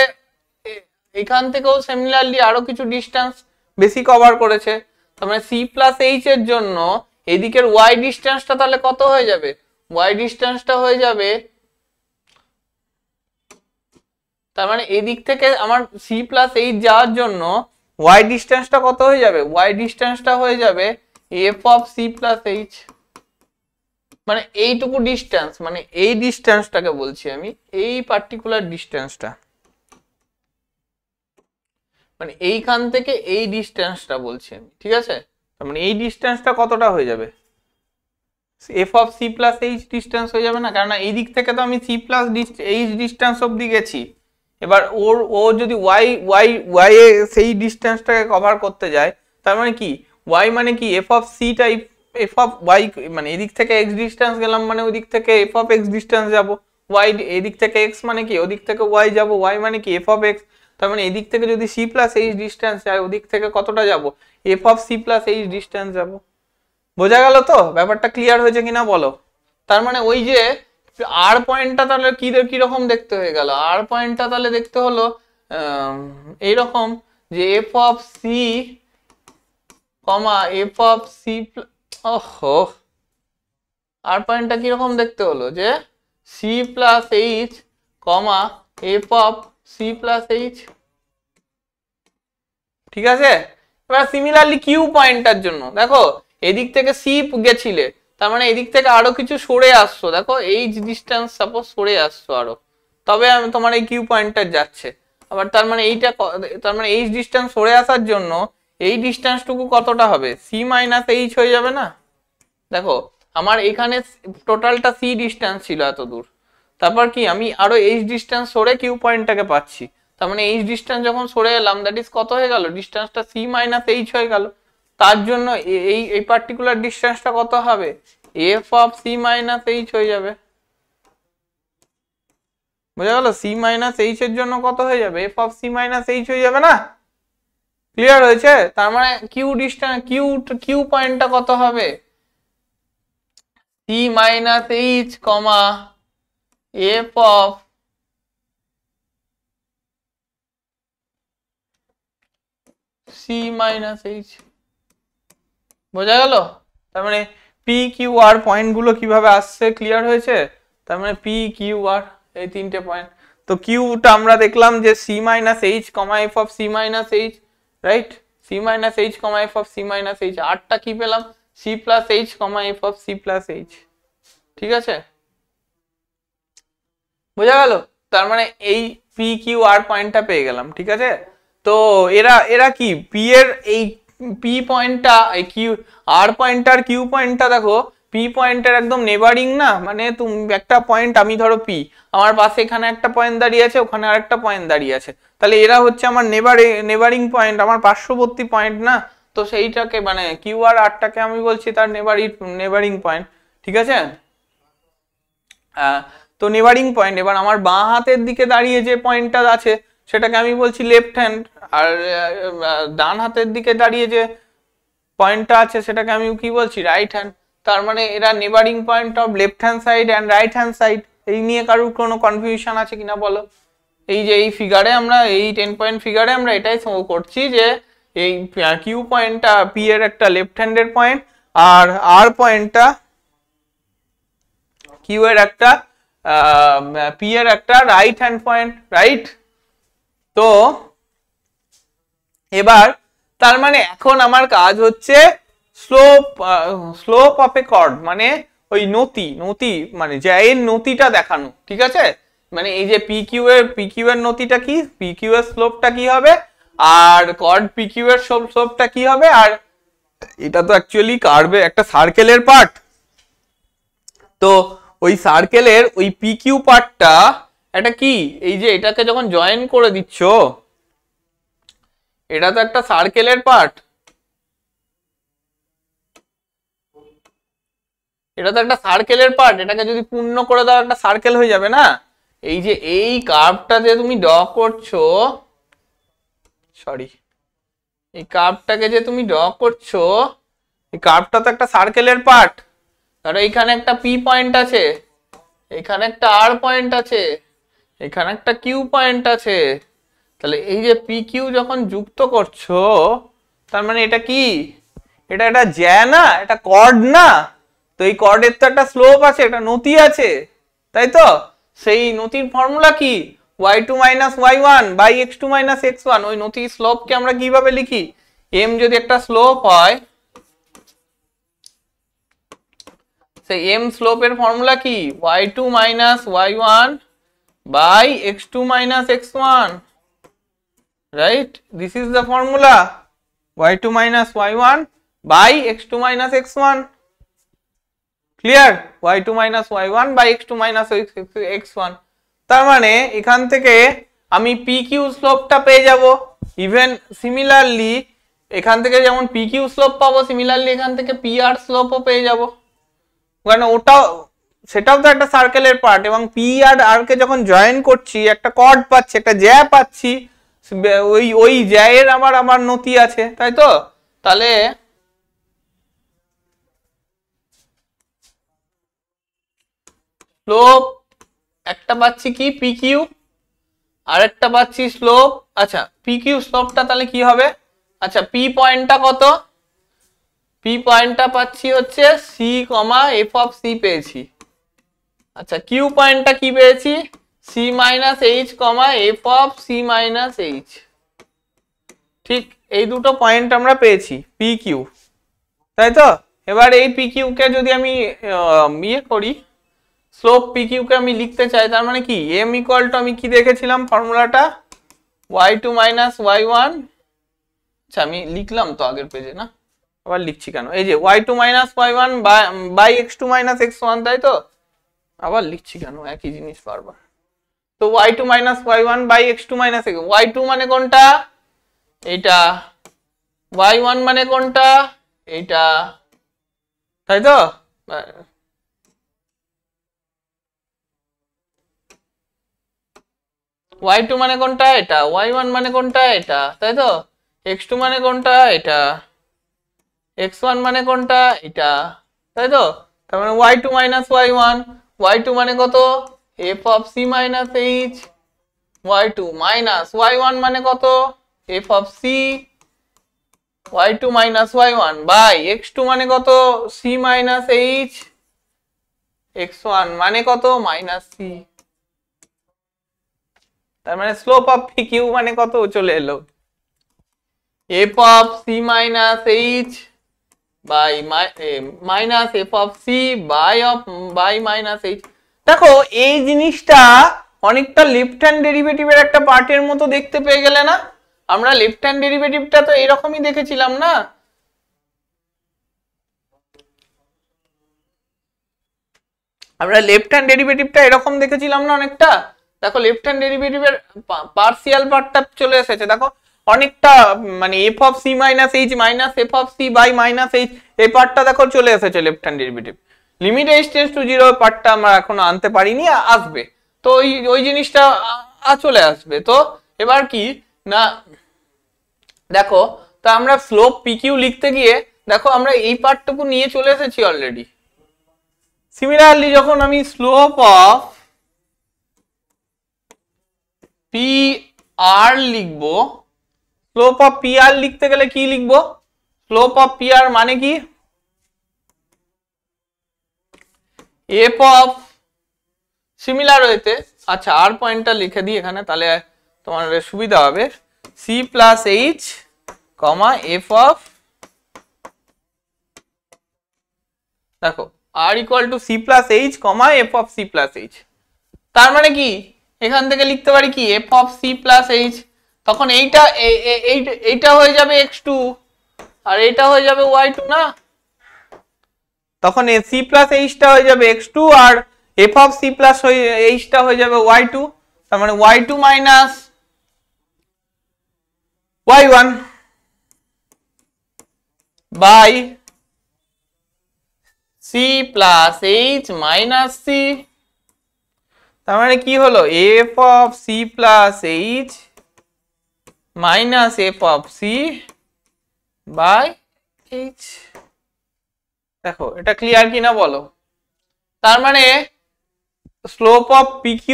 এখান থেকেও সিমিলারলি আরো কিছু ডিস্টেন্স বেশি কভার করেছে, তার মানে সি প্লাস এইচ এর জন্য এদিকের ওয়াই ডিস্টেন্সটা তাহলে কত হয়ে যাবে? ওয়াই ডিস্টেন্সটা হয়ে যাবে, তার মানে এদিক থেকে আমার সি প্লাস এইচ যাওয়ার জন্য ওয়াই ডিস্টেন্সটা কত হয়ে যাবে? ওয়াই ডিস্টেন্সটা হয়ে যাবে f of c plus h, মানে এইটুকু ডিস্টেন্স, মানে এই ডিস্টেন্সটাকে বলছি আমি, এই পার্টিকুলার ডিস্টেন্সটা, মানে এইখান থেকে এই ডিস্টেন্সটা বলছি আমি, ঠিক আছে? তার মানে এই ডিস্টেন্সটা কতটা হয়ে যাবে? F of c plus h distance হয়ে যাবে না? কারণ এই দিক থেকে তো আমি সি প্লাস এইচ ডিস্টেন্স অবধি গেছি, এবার ও যদি ওয়াই ওয়াই ওয়াই এ সেই ডিস্টেন্সটাকে কভার করতে যায়, তার মানে কি? ওয়াই মানে কি? F of c type f of y, মানে এদিক থেকে এক্স ডিস্টেন্স গেলাম, মানে ওদিক থেকে এফ অফ এক্স ডিস্টেন্স যাব। ওয়াই এদিক থেকে এক্স মানে কি? ওদিক থেকে ওয়াই যাব, ওয়াই মানে কি? F of x. তার মানে এদিক থেকে যদি সি প্লাস এইচ ডিস্টেন্স যায়, ওদিক থেকে কতটা যাব? F of c plus h distance যাব। বোঝা গেল তো? ব্যাপারটা ক্লিয়ার হয়েছে কিনা বলো? তার মানে ওই যে আর পয়েন্টটা তাহলে কিরকম দেখতে হয়ে গেল? আর পয়েন্টটা তাহলে দেখতে হলো এইরকম যে f of c comma f of c, ওহো, আর পয়েন্টটা কিরকম দেখতে হলো? যে c plus h comma f of c plus h, ঠিক আছে? এবার সিমিলারলি কিউ পয়েন্টটার জন্য দেখো এদিক থেকে সি গেছিলে, তার মানে এদিক থেকে আরো কিছু সরে আসছো, দেখো এইচ ডিস্টেন্স সাপোজ সরে আসছো আরো, তবে আমি তোমার এই কিউ পয়েন্টটা যাচ্ছে। আবার তার মানে এইটা, তার মানে এইচ ডিস্টেন্স সরে আসার জন্য এই ডিস্টেন্সটুকু কতটা হবে? সি মাইনাস এইচ হয়ে যাবে না? দেখো আমার এখানে টোটালটা সি ডিস্টেন্স ছিল এত দূর, তারপর কি আমি আরো এইচ ডিস্টেন্স সরে কিউ পয়েন্টটাকে পাচ্ছি, তার মানে এইচ ডিস্টেন্স যখন সরে এলাম, দ্যাট ইজ কত হয়ে গেল, ডিস্টেন্সটা সি মাইনাস এইচ হয়ে গেল। তার জন্য এই পার্টিকুলার ডিস্টেন্সটা কত হবে, f of c minus h হয়ে যাবে। বোঝা গেল, সি মাইনাস এইচ এর জন্য কত হয়ে যাবে, f of c minus h হয়ে যাবে না? ক্লিয়ার হয়েছে? তার মানে কিউ ডিস্টেন্স কিউ পয়েন্টটা কত হবে, c minus h comma f of c minus h. বোঝা গেল? তার মানে পি কিউ আর পয়েন্ট গুলো কিভাবে আসছে, ক্লিয়ার হয়েছে? তার মানে পি কিউ আর এই তিনটে পয়েন্ট। তো কিউটা আমরা দেখলাম যে c minus h comma f of c minus h, right? C minus h comma f of c minus h. আরটা কি পেলাম, c plus h comma f of c plus h. ঠিক আছে, বোঝা গেল? তার মানে এই পি কিউ আর পয়েন্টটা পেয়ে গেলাম। ঠিক আছে, তো এরা কি পি এর এই পি পয়েন্টটা, এই কিউ আর পয়েন্ট আর কিউ পয়েন্টটা দেখো, পি পয়েন্টের একদম নেবারিং না, মানে তুমি একটা পয়েন্ট, আমি ধরো পি, আমার পাশে এখানে একটা পয়েন্ট দাঁড়িয়ে আছে, ওখানে আরেকটা পয়েন্ট দাঁড়িয়ে আছে, তাহলে এরা হচ্ছে আমার নেবারিং পয়েন্ট, আমার পার্শ্ববর্তী পয়েন্ট না? তো সেইটাকে মানে কিউ আর আরটাকে আমি বলছি তার নেবারিং পয়েন্ট। ঠিক আছে, তো নেবারিং পয়েন্ট। এবার আমার বাঁ হাতের দিকে দাঁড়িয়ে যে পয়েন্টটা আছে সেটাকে আমি বলছি লেফট হ্যান্ড, আর ডান হাতের দিকে দাঁড়িয়ে যে পয়েন্টটা আছে সেটাকে আমি কি বলছি, রাইট হ্যান্ড। তার মানে এরা neighbouring point of left hand side and right hand side. এই নিয়ে কারোর কোনো কনফিউশন আছে কিনা বলো? এই যে এই ফিগারে আমরা, এই 10 পয়েন্ট ফিগারে আমরা এটাই শো করছি যে এই কিউ পয়েন্টটা পি এর একটা লেফট হ্যান্ডের পয়েন্ট, আর আর পয়েন্টটা কিউ এর একটা পি এর একটা রাইট হ্যান্ড পয়েন্ট, রাইট? তো এবার তার মানে এখন আমার কাজ হচ্ছে স্লোপ অফ এ কর্ড, মানে ওই নতি মানে জ্যায়ের নতিটা দেখানো। ঠিক আছে, মানে এই যে পি কিউ এর নতিটা কি, পি কিউ এর স্লোপটা কি হবে, আর কর্ড পি কিউ এর স্লোপটা কি হবে। আর এটা তো অ্যাকচুয়ালি কার্ভে একটা সার্কেলের পার্ট, তো ওই সার্কেলের ওই পি কিউ পার্টটা এটা কি, এই যে এটাকে যখন জয়েন করে দিচ্ছ, এটা তো একটা সার্কেলের পার্ট, এটা তো একটা সার্কেলের পার্ট, এটাকে যদি পূর্ণ করে দাও একটা সার্কেল হয়ে যাবে না? এই যে এই কার্ভটা যে তুমি ড্র করছো, সরি, এই কার্ভটাকে যে তুমি ড্র করছো, এই কার্ভটা তো একটা সার্কেলের পার্ট। ধরো এখানে একটা পি পয়েন্ট আছে, এখানে একটা আর পয়েন্ট আছে, এখানে একটা কিউ পয়েন্ট আছে, তাহলে এই যে পি কিউ যখন যুক্ত করছো, তার মানে এটা কি, এটা একটা জ্যা না, এটা কর্ড না? তো এই কর্ডের তো একটা স্লোপ আছে, একটা নতি আছে, তাই তো? সেই নতির ফর্মুলা কি, y2 minus y1 by x2 minus x1। ওই নতির স্লোপকে আমরা কিভাবে লিখি, m যদি একটা স্লোপ হয়, সেই m স্লোপের ফর্মুলা কি, y2 minus y1 by x2 minus x1, right? This is the formula, y2 minus y1 by x2 minus x1. Clear? y2 minus y1 by x2 minus x1. তার মানে এখান থেকে আমি pq স্লোপটা পেয়ে যাব। ইভেন সিমিলারলি এখান থেকে যেমন pq স্লোপ পাবো, সিমিলারলি এখান থেকে pr স্লোপও পেয়ে যাব, কারণ ওটাও সেটাও তো একটা সার্কেলের পার্ট, এবং পি আর আর কে যখন জয়েন করছি একটা কর্ড পাচ্ছি, একটা জ্যা পাচ্ছি, ওই জ্যায়ের আমার নতি আছে, তাই তো? তাহলে স্লোপ একটা পাচ্ছি কি পি কিউ, আর একটা পাচ্ছি স্লোপ। আচ্ছা, পি কিউ স্লোপটা তাহলে কি হবে, আচ্ছা পি পয়েন্টটা কত, পি পয়েন্টটা পাচ্ছি হচ্ছে c comma f of c পেয়েছি। আচ্ছা কিউ পয়েন্টটা কি পেয়েছি, c minus h comma f of c minus h. ঠিক, এই দুটো পয়েন্ট আমরা পেয়েছি পি কিউ, তাই তো? এবার এই পি কিউ কে যদি আমি ইয়ে করি, স্লোপ পি কিউ কে আমি লিখতে চাই, তার মানে কি এম ইকুয়াল টু, আমি কি দেখেছিলাম ফর্মুলাটা, y2 মাইনাস y1। আচ্ছা আমি লিখলাম তো আগের পেজে, না আবার লিখছি কেন, এই যে y2 minus y1 by x2 minus x1, তাই তো? আবার লিখছি কেন, একই জিনিস বারবার। তো তো y2 minus y1 by x2 minus x, y2 মানে কোনটা? এটা, y1 মানে কোনটা? এটা, তাই তো? y2 মানে কোনটা? এটা, y1 মানে কোনটা? এটা, তাই তো? x2 মানে কোনটা? এটা, x1 মানে কোনটা? এটা, তাই তো? তার মানে y2 মাইনাস y1, y2 মানে কত? f of c minus h, y2 minus y1 মানে কত? f of c, y2 minus y1 by x2 মানে কত? c মাইনাস h, x1 মানে কত? Minus c। তার মানে স্লোপ অফ pq মানে কত চলে এলো? f of c minus h by minus f of c by minus h। দেখো এই জিনিসটা অনেকটা লেফট হ্যান্ড ডেরিভেটিভের একটা পার্টের মতো দেখতে পেয়ে গেলে না? আমরা লেফট হ্যান্ড ডেরিভেটিভটা তো এরকমই দেখেছিলাম না? আমরা লেফট হ্যান্ড ডেরিভেটিভটা এরকম দেখেছিলাম না অনেকটা? দেখো লেফট হ্যান্ড ডেরিভেটিভের পার্সিয়াল পার্টটা চলে এসেছে, দেখো অনেকটা মানে f of c minus h minus f of c by minus h, এই পার্টটা দেখো চলে এসেছে left hand derivative. Limit h tends to 0 পার্টটা আমরা এখনো আনতে পারিনি, আসবে। তো ওই জিনিসটা চলে আসবে। তো এবার কি না, দেখো তো আমরা স্লোপ pq লিখতে গিয়ে দেখো আমরা এই পার্টটুকু নিয়ে চলে এসেছি অলরেডি। সিমিলারলি যখন আমি স্লোপ অফ pr লিখবো, স্লোপ অফ pr লিখতে গেলে কি লিখবো? স্লোপ অফ pr মানে কি? f অফ সিমিলার ওয়েতে, আচ্ছা আর পয়েন্টটা লিখে দিই এখানে, তাহলে তোমার সুবিধা হবে। c plus h comma f of, দেখো r equal to c plus h comma f of c plus h। তার মানে কি এখান থেকে লিখতে পারি কি f of c plus h, তখন এইটা হয়ে যাবে x2 আর এইটা হয়ে যাবে y2 না? তখন c প্লাস h টা হয়ে যাবে x2 আর f of c plus h টা হয়ে যাবে y2। তার মানে y2 minus y1 by c plus h minus c। তার মানে কি হলো? f of c plus h minus f of c by h। দেখো এটা ক্লিয়ার কিনা বলো? তার মানে স্লোপ অফ pq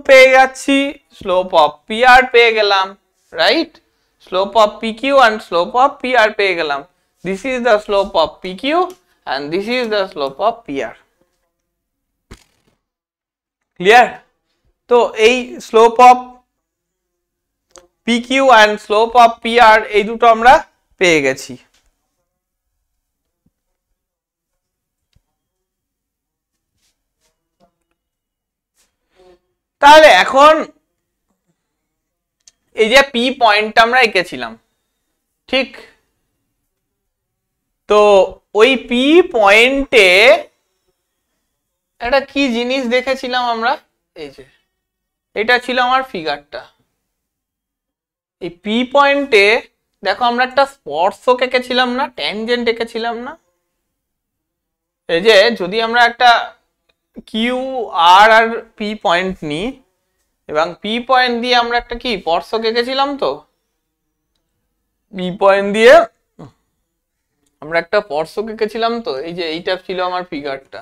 পেয়ে যাচ্ছি, স্লোপ অফ pr পেয়ে গেলাম, right? Slope of pq and slope of pr পেয়ে গেলাম। This is the slope of pq and this is the slope of pr। Clear? তো এই slope of pq and slope of pr এই দুটো আমরা পেয়ে গেছি। তাহলে এখন এই যে p পয়েন্টটা আমরা এঁকেছিলাম, ঠিক? তো ওই p পয়েন্টে একটা কি জিনিস দেখেছিলাম আমরা, এই যে এটা ছিল আমার ফিগারটা। এই p পয়েন্টে দেখো আমরা একটা স্পর্শক এঁকেছিলাম না, ট্যানজেন্ট এঁকেছিলাম না? এই যে যদি আমরা একটা কিউ আর আর p পয়েন্ট নিই এবং p পয়েন্ট দিয়ে আমরা একটা কি স্পর্শক এঁকেছিলাম, তো p পয়েন্ট দিয়ে আমরা একটা স্পর্শক এঁকেছিলাম, তো এই যে এইটা ছিল আমার ফিগারটা।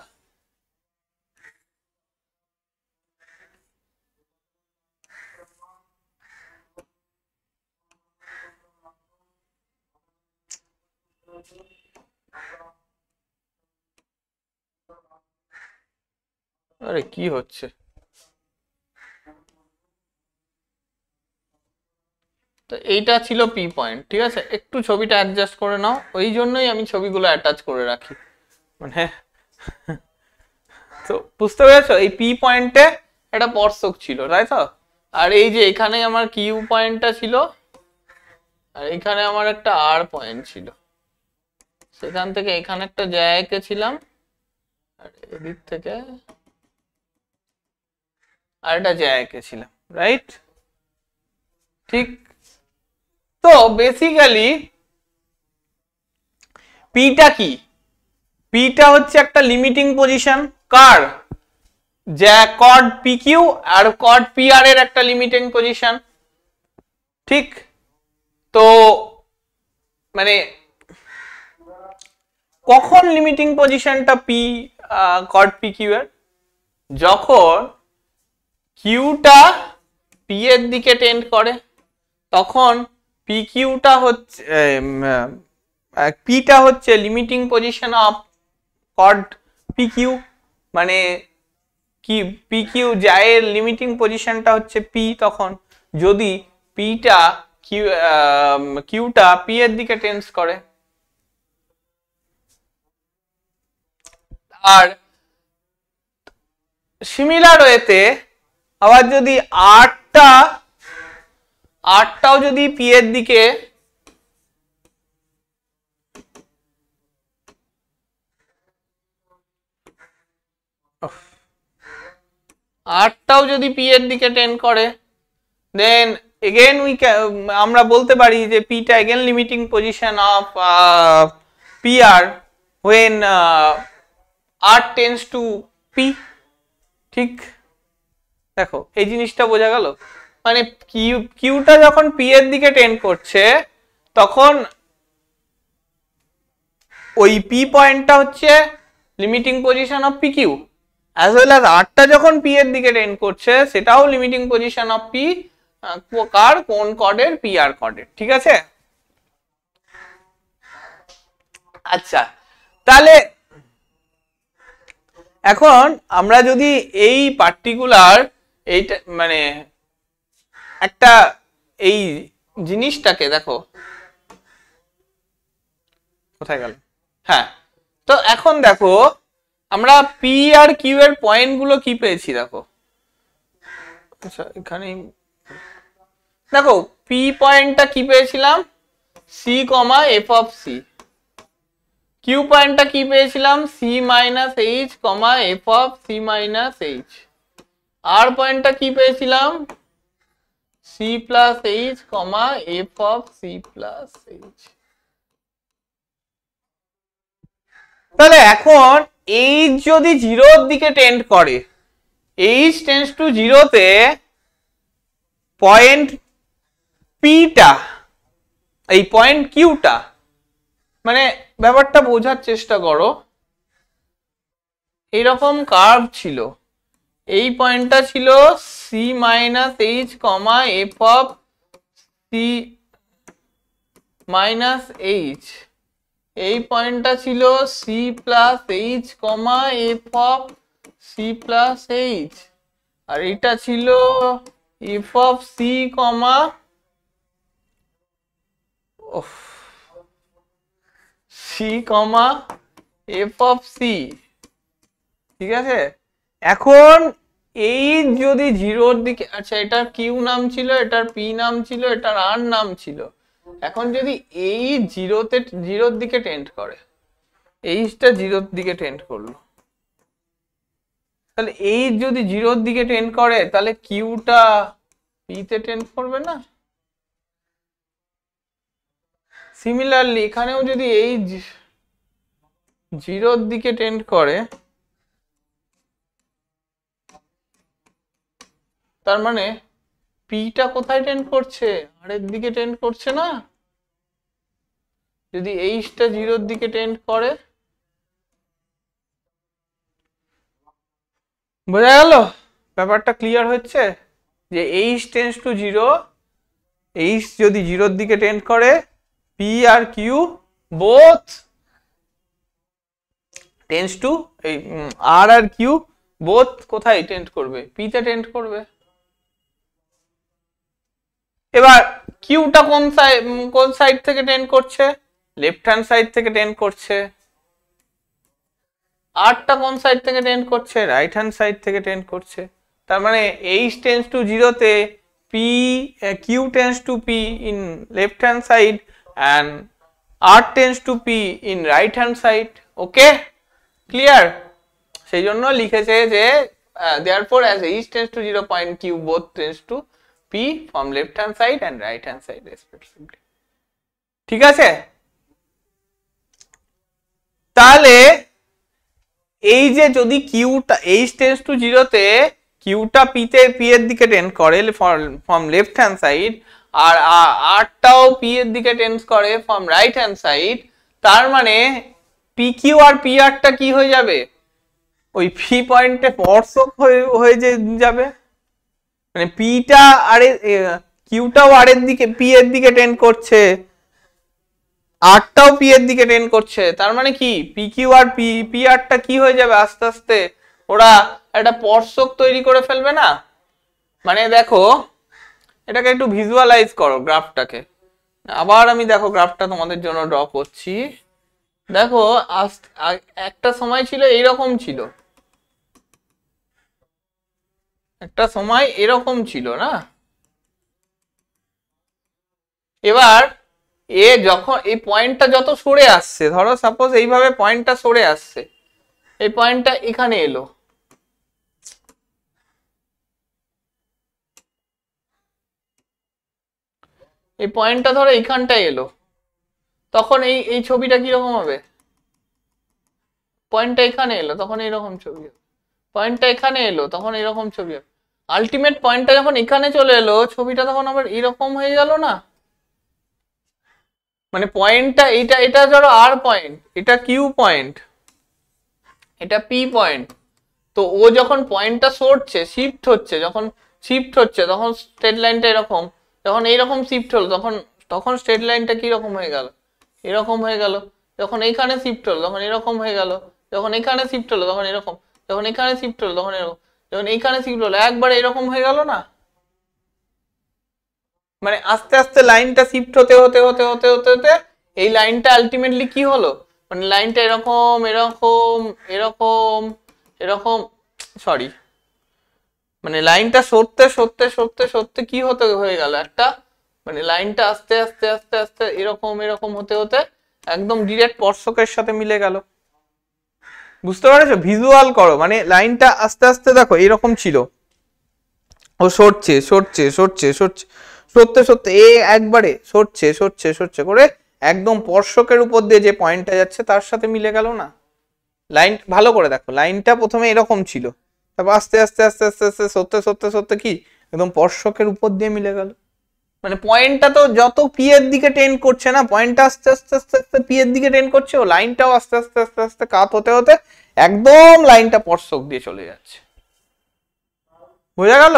আরে কি হচ্ছে? তো এইটা ছিল পি পয়েন্ট, ঠিক আছে? একটু ছবিটা অ্যাডজাস্ট করে নাও, ওই জন্যই আমি ছবিগুলো অ্যাটাচ করে রাখি, মানে তো বুঝতে পেরেছো? এই পি পয়েন্টে একটা স্পর্শক ছিল, তাই তো? আর এই যে এখানে আমার কিউ পয়েন্টটা ছিল আর এখানে আমার একটা আর পয়েন্ট ছিল, সেখান থেকে এখানে একটা জায়গা ছিলাম আর এদিক থেকে আর একটা জায়গা ছিলাম। রাইট? ঠিক। তো বেসিক্যালি পিটা কি? পিটা হচ্ছে একটা লিমিটিং পজিশন কার, যে কর্ড পিকিউ আর কর্ড পিআর এর একটা লিমিটিং পজিশন। ঠিক। তো মানে কখন লিমিটিং পজিশনটা পি কর্ড পিকিউ এর? যখন কিউটা পি এর দিকে টেন্ড করে, তখন পি কিউটা হচ্ছে পিটা হচ্ছে limiting position of chord p q. মানে কি, পি কিউ যায়ের লিমিটিং পজিশনটা হচ্ছে পি তখন, যদি পিটা কিউটা পি এর দিকে টেন্স করে। আর সিমিলার ওয়েতে আবার যদি আটটাও যদি পি এর দিকে পি এর দিকে টেন্ড করে, দেন এগেন আমরা বলতে পারি যে পিটা again limiting position of PR when r tends to p। ঠিক, দেখো এই জিনিসটা বোঝা গেল। মানে কিউটা যখন পি এর দিকে টেন্ড করছে, তখন ওই পি পয়েন্টটা হচ্ছে limiting position of p q, as well as আরটা যখন পি এর দিকে টেন্ড করছে সেটাও লিমিটিং পজিশন অফ পি, কার, কোন কর্ডের, পি আর কর্ডের। ঠিক আছে? আচ্ছা, তাহলে এখন আমরা যদি এই পার্টিকুলার এইটা মানে একটা এই জিনিসটাকে দেখো কোথায় গেল, হ্যাঁ, তো এখন দেখো আমরা পি আর কিউ এর পয়েন্ট গুলো কি পেয়েছি দেখো। আচ্ছা, এখানে দেখো পি পয়েন্টটা কি পেয়েছিলাম, c comma f of c. Q পয়েন্টটা কি পেয়েছিলাম, c minus h comma f of c minus h. আর পয়েন্টটা কি পেয়েছিলাম, c plus h comma f of c plus h. তাহলে এখন এইচ যদি জিরোর দিকে টেন্ড করে, এইচ টেন্ডস টু জিরোতে পয়েন্ট পিটা, এই পয়েন্ট কিউটা, মানে ব্যাপারটা বোঝার চেষ্টা করো, এইরকম কার্ভ ছিল, এই পয়েন্টটা ছিল c minus h comma f of c minus h, এই পয়েন্টটা ছিল c plus h comma f of c plus h, আর এটা ছিল f of c comma c comma f of c. ঠিক আছে? এখন এই যদি জিরোর দিকে, আচ্ছা এটার কিউ নাম ছিল, এটার পি নাম ছিল, এটার আর নাম ছিল, এখন যদি এই জিরোর দিকে টেন্ড করে, এইচটা জিরোর দিকে টেন্ড করলো, তাহলে এই যদি জিরোর দিকে টেন্ড করে তাহলে কিউটা পিতে টেন্ড করবে না? সিমিলারলি এখানেও যদি এই জিরোর দিকে টেন্ড করে, তার মানে পিটা কোথায় টেন্ড করছে, আর এর দিকে টেন্ড করছে না? যদি এইচটা জিরোর দিকে টেন্ড করে, বোঝা গেল ব্যাপারটা? ক্লিয়ার হচ্ছে যে h tends to zero, h যদি জিরোর দিকে টেন্ড করে, পি আর কিউ বোথ টেন্ডস টু, এই আর আর কিউ বোথ কোথায় টেন্ড করবে, পিতে টেন্ড করবে। এবার কিউটা কোন সাইড থেকে টেন্ড করছে, লেফট হ্যান্ড সাইড থেকে টেন্ড করছে। আরটা কোন সাইড থেকে টেন্ড করছে, রাইট হ্যান্ড সাইড থেকে টেন্ড করছে। তার মানে এইচ টেন্ডস টু জিরোতে q tends to p in left hand side and r tends to p in right hand side. Okay, clear? সেই জন্য লিখেছে যে therefore as h tends to 0, point q both tends to p from left hand side and right hand side respectively. ঠিক আছে, তাহলে এই যে যদি কিউটা h tends to 0 তে কিউটা p এর দিকে টেন্ড করে ফ্রম লেফট হ্যান্ড সাইড আর আরটাও p এর দিকে টেন্ড করে ফ্রম রাইট হ্যান্ড সাইড, তার মানে pq আর pr টা কি হয়ে যাবে, ওই p পয়েন্টে স্পর্শক হয়ে যাবে, মানে pটা আর কিউটাও আর এর দিকে p এর দিকে টেন্ড করছে, আরটাও p এর দিকে টেন্ড করছে, তার মানে কি pq আর pr টা কি হয়ে যাবে, আস্তে আস্তে ওরা একটা স্পর্শক তৈরি করে ফেলবে না। মানে দেখো এটাকে একটু ভিজুয়ালাইজ করো গ্রাফটাকে, আবার আমি দেখো গ্রাফটা তোমাদের জন্য ড্র করছি। দেখো একটা সময় ছিল এইরকম ছিল, একটা সময় এরকম ছিল না, এবার যখন এই পয়েন্টটা যত সরে আসছে, ধরো সাপোজ এইভাবে পয়েন্টটা সরে আসছে, এই পয়েন্টটা এখানে এলো, এই পয়েন্টটা ধরো এইখানটায় এলো, তখন এই ছবিটা কিরকম হবে, পয়েন্টটা এখানে এলো তখন এইরকম ছবি হবে, পয়েন্টটা এখানে এলো তখন এরকম ছবি হবে, আলটিমেট পয়েন্টটা যখন এখানে চলে এলো ছবিটা তখন আবার এরকম হয়ে গেল না। মানে পয়েন্টটা এটা ধরো আর পয়েন্ট, এটা কিউ পয়েন্ট, এটা পি পয়েন্ট, তো ও যখন পয়েন্টটা সরছে শিফট হচ্ছে, যখন শিফট হচ্ছে তখন স্ট্রেট লাইনটা এরকম, যখন এইরকম শিফট হলো তখন স্ট্রেট লাইনটা কি রকম হয়ে গেল, এরকম হয়ে গেল, যখন এইখানে শিফট হলো তখন এরকম হয়ে গেল, যখন এখানে শিফট হলো তখন এরকম, যখন এখানে শিফট হলো তখন এরকম, যখন এইখানে শিফট হলো একবারে এরকম হয়ে গেল না। মানে আস্তে আস্তে লাইনটা শিফট হতে হতে হতে হতে হতে হতে এই লাইনটা আলটিমেটলি কি হলো, মানে লাইনটা এরকম এরকম এরকম এরকম, সরি, মানে লাইনটা সরতে সরতে সরতে সরতে কি হতে হয়ে গেল একটা, মানে লাইনটা আস্তে আস্তে আস্তে আস্তে এরকম এরকম হতে হতে একদম ডিরেক্ট স্পর্শকের সাথে মিলে গেল। বুঝতে পারছো, ভিজুয়াল করো, মানে লাইনটা আস্তে আস্তে দেখো এরকম ছিল, ও সরছে সরছে সরছে সরছে সরতে সরতে একবারে সরছে সরছে সরছে করে একদম স্পর্শকের উপর দিয়ে যে পয়েন্টটা যাচ্ছে তার সাথে মিলে গেল না। লাইন ভালো করে দেখো, লাইনটা প্রথমে এরকম ছিল, তারপর আস্তে আস্তে আস্তে আস্তে আস্তে সরতে সরতে সরতে কি একদম স্পর্শকের উপর দিয়ে মিলে গেল। মানে পয়েন্টটা তো যত পি এর দিকে টেন্ড করছে না, পয়েন্টটা আস্তে আস্তে আস্তে আস্তে পি এর দিকে টেন্ড করছে, ও লাইনটাও আস্তে আস্তে আস্তে আস্তে কাত হতে হতে একদম লাইনটা স্পর্শক দিয়ে চলে যাচ্ছে। বোঝা গেল?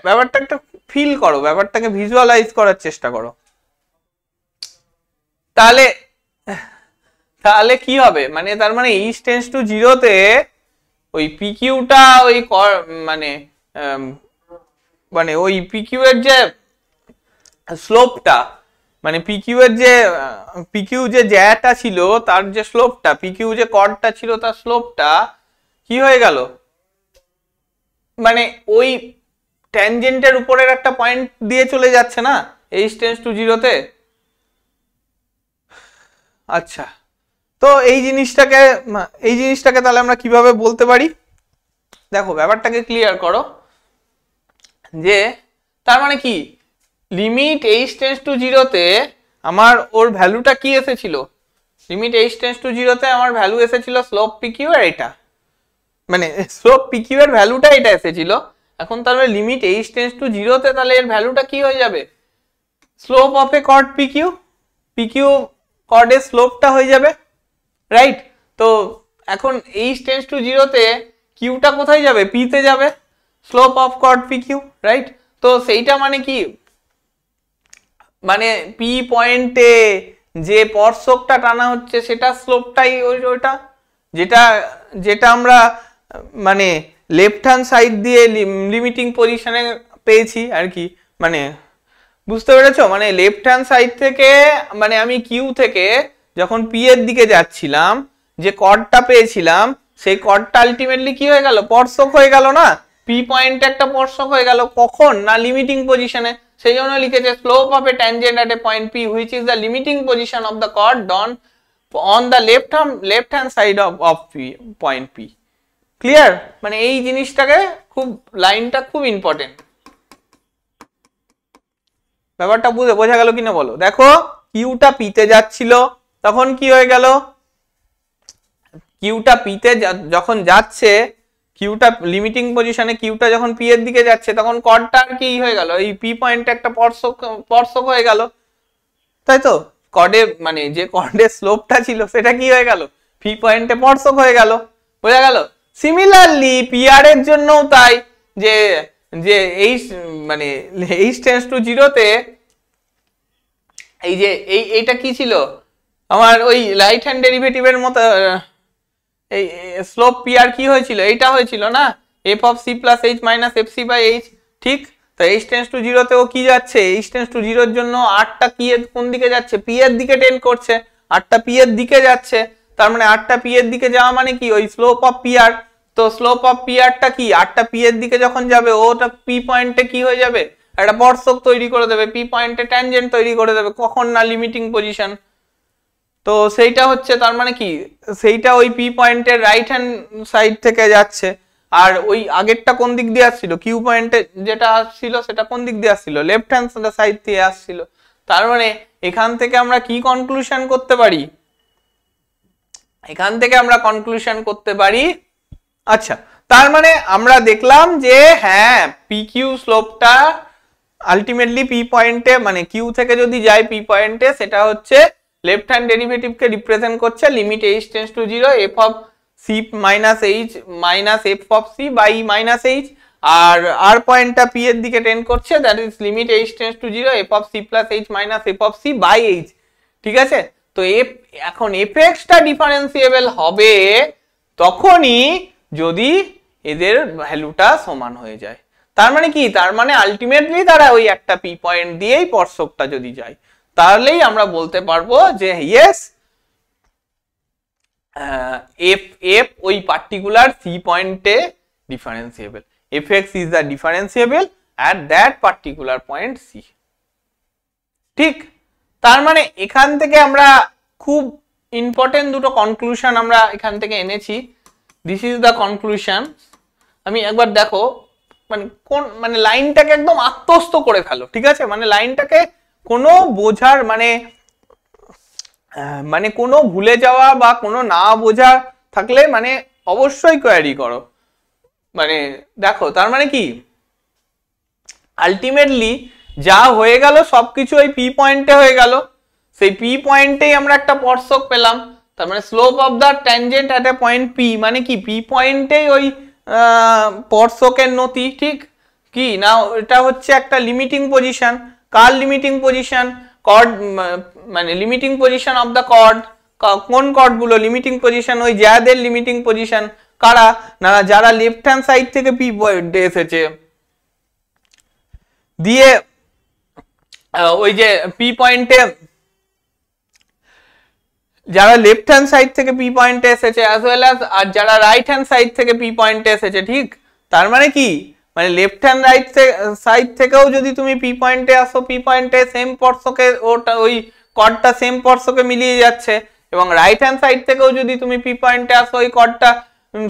ব্যাপারটা একটা ফিল করো, ব্যাপারটাকে ভিজুয়ালাইজ করার চেষ্টা করো, তাহলে কি হবে, মানে তার মানে h টেন্ডস টু 0 তে ওই পিকিউটা ওই মানে মানে ওই পিকিউ এর যে স্লোপটা, মানে পিকিউ যে জ্যাটা ছিল তার যে স্লোপটা, পিকিউ যে কর্ডটা ছিল তার স্লোপটা কি হয়ে গেল, মানে ওই ট্যানজেন্টের উপরের একটা পয়েন্ট দিয়ে চলে যাচ্ছে না h টেন্ডস টু 0 তে। আচ্ছা, তো এই জিনিসটাকে তাহলে আমরা কিভাবে বলতে পারি, দেখো ব্যাপারটাকে ক্লিয়ার করো, যে তার মানে কি লিমিট h টেন্ডস টু 0 তে আমার ওর ভ্যালুটা কি এসেছিল, লিমিট h টেন্ডস টু 0 তে আমার ভ্যালু এসেছিল স্লোপ পিকিউ এর এটা, মানে স্লোপ পিকিউ এর ভ্যালুটা এটা এসেছিল, এখন তাহলে লিমিট h টেন্ডস টু 0 তে তাহলে এর ভ্যালুটা কি হয়ে যাবে, slope of a chord P Q, P Q কর্ডের স্লোপটা হয়ে যাবে, রাইট। তো এখন h টেন্ডস টু 0 তে কিউটা কোথায় যাবে, p তে যাবে, slope of chord p q, right. তো সেইটা মানে কি, মানে p পয়েন্টে যে স্পর্শকটা টানা হচ্ছে সেটা স্লোপটাই ওইটা, যেটা আমরা মানে লেফট হ্যান্ড সাইড দিয়ে লিমিটিং পজিশনে পেয়েছি আর কি, মানে বুঝতে পেরেছো, মানে লেফট হ্যান্ড সাইড থেকে মানে আমি কিউ থেকে যখন পি এর দিকে যাচ্ছিলাম যে কর্ডটা পেয়েছিলাম, সেই কর্ডটা আলটিমেটলি কি হয়ে গেল, স্পর্শক হয়ে গেল না, পি পয়েন্টে একটা স্পর্শক হয়ে গেল, কখন না লিমিটিং পজিশনে, সেই জন্য লিখেছে slope of a tangent at a point p which is the limiting position of the chord on the left hand side of point p. Clear? মানে এই জিনিসটাকে খুব, লাইনটা খুব ইম্পর্টেন্ট। ব্যাপারটা বোঝা গেল কিনা বলো? দেখো কিউটা পিতে যাচ্ছিল, তখন কি হয়ে গেল, কিউটা পিতে যখন যাচ্ছে, কিউটা লিমিটিং পজিশনে, কিউটা যখন পি এর দিকে যাচ্ছে, তখন কর্ডটা আর কি হয়ে গেল, এই পি পয়েন্টে একটা স্পর্শক হয়ে গেল, তাই তো? কর্ডে মানে যে কর্ডের স্লোপটা ছিল সেটা কি হয়ে গেল, পি পয়েন্টে স্পর্শক হয়ে গেল। বোঝা গেল? সিমিলারলি পিআর এর জন্যও তাই, যে যে এইচ মানে এইচ টেন্ডস টু জিরোতে, এই যে এইটা কি ছিল আমার, ওই রাইট হ্যান্ড ডেরিভেটিভের মতো, এই স্লোপ পিআর কি হয়েছিল, এইটা হয়েছিল না, f of c plus h minus f c by h, ঠিক? তো এইচ টেন্ডস টু জিরোতে ও কি যাচ্ছে, এইচ টেন্ডস টু জিরোর জন্য আরটা কি এর কোন দিকে যাচ্ছে, পি এর দিকে টেন্ড করছে, আরটা পি এর দিকে যাচ্ছে, তার মানে আরটা পি এর দিকে যাওয়া মানে কি, ওই স্লোপ অফ পিআর। তো স্লোপ অফ পিআরটা কি, আরটা পি এর দিকে যখন যাবে, ওটা পি পয়েন্টে কি হয়ে যাবে, একটা স্পর্শক তৈরি করে দেবে, পি পয়েন্টে ট্যানজেন্ট তৈরি করে দেবে, কখন না লিমিটিং পজিশন। তো সেইটা হচ্ছে, তার মানে কি, সেইটা ওই পি পয়েন্টের রাইট হ্যান্ড সাইড থেকে যাচ্ছে, আর ওই আগেরটা কোন দিক দিয়ে আসছিল, কিউ পয়েন্টে যেটা আসছিল সেটা কোন দিক দিয়ে আসছিল, লেফট হ্যান্ড সাইড দিয়ে আসছিল। তার মানে এখান থেকে আমরা কি কনক্লুশন করতে পারি, এখান থেকে আমরা কনক্লুশন করতে পারি, আচ্ছা তার মানে আমরা দেখলাম যে হ্যাঁ পি কিউ স্লোপটা আলটিমেটলি পি পয়েন্টে, মানে কিউ থেকে যদি যায় পি পয়েন্টে, সেটা হচ্ছে লেফট হ্যান্ড ডেরিভেটিভকে রিপ্রেজেন্ট করছে limit h tends to zero f of c minus h minus f of c by minus h, আর আর পয়েন্টটা পি এর দিকে টেন্ড করছে, that is limit h tends to zero f of c plus h minus f of c by h. ঠিক আছে? তো এখন এফ এক্সটা ডিফারেন্সিয়েবল হবে তখনই যদি এদের ভ্যালুটা সমান হয়ে যায়। তার মানে কি, তার মানে আলটিমেটলি তারা ওই একটা পি পয়েন্ট দিয়েই স্পর্শকটা যদি যায়, তাহলেই আমরা বলতে পারবো যে ইয়েস এফ এফ ওই পার্টিকুলার সি পয়েন্টে differentiable, f x is the differentiable at that particular point c. ঠিক? তার মানে এখান থেকে আমরা খুব ইম্পর্টেন্ট দুটো কনক্লুশন আমরা এখান থেকে এনেছি। This is the conclusion. আমি একবার দেখো, মানে কোন, মানে লাইনটাকে একদম আত্মস্থ করে ফেলো। ঠিক আছে? মানে লাইনটাকে কোনো বোঝার মানে কোনো ভুলে যাওয়া বা কোনো না বোঝা থাকলে মানে অবশ্যই কোয়ারি করো। মানে দেখো, তার মানে কি, আলটিমেটলি যা হয়ে গেল সবকিছু ওই পি পয়েন্টে হয়ে গেল, সেই পি পয়েন্টেই আমরা একটা স্পর্শক পেলাম। তার মানে slope of the tangent at a point P, মানে কি পি পয়েন্টেই ওই স্পর্শকের নতি। ঠিক কি না? এটা হচ্ছে একটা লিমিটিং পজিশন। কার লিমিটিং পজিশন? কর্ড, মানে limiting position of the chord. কোন কর্ড গুলো লিমিটিং পজিশন? ওই যাদের লিমিটিং পজিশন কারা না, যারা লেফট হ্যান্ড সাইড থেকে পি পয়েন্টে এসেছে, দিয়ে ওই যে পি পয়েন্টে যারা লেফট হ্যান্ড সাইড থেকে পি পয়েন্টে এসেছে, অ্যাজ ওয়েল অ্যাজ আর যারা রাইট হ্যান্ড সাইড থেকে পি পয়েন্টে এসেছে। ঠিক? তার মানে কি, মানে লেফট হ্যান্ড রাইট সাইড থেকেও যদি তুমি পি পয়েন্টে আসো, পি পয়েন্টে সেম স্পর্শকে ওটা ওই কর্ডটা সেম স্পর্শকে মিলিয়ে যাচ্ছে, এবং রাইট হ্যান্ড সাইড থেকেও যদি তুমি পি পয়েন্টে আসো, ওই কর্ডটা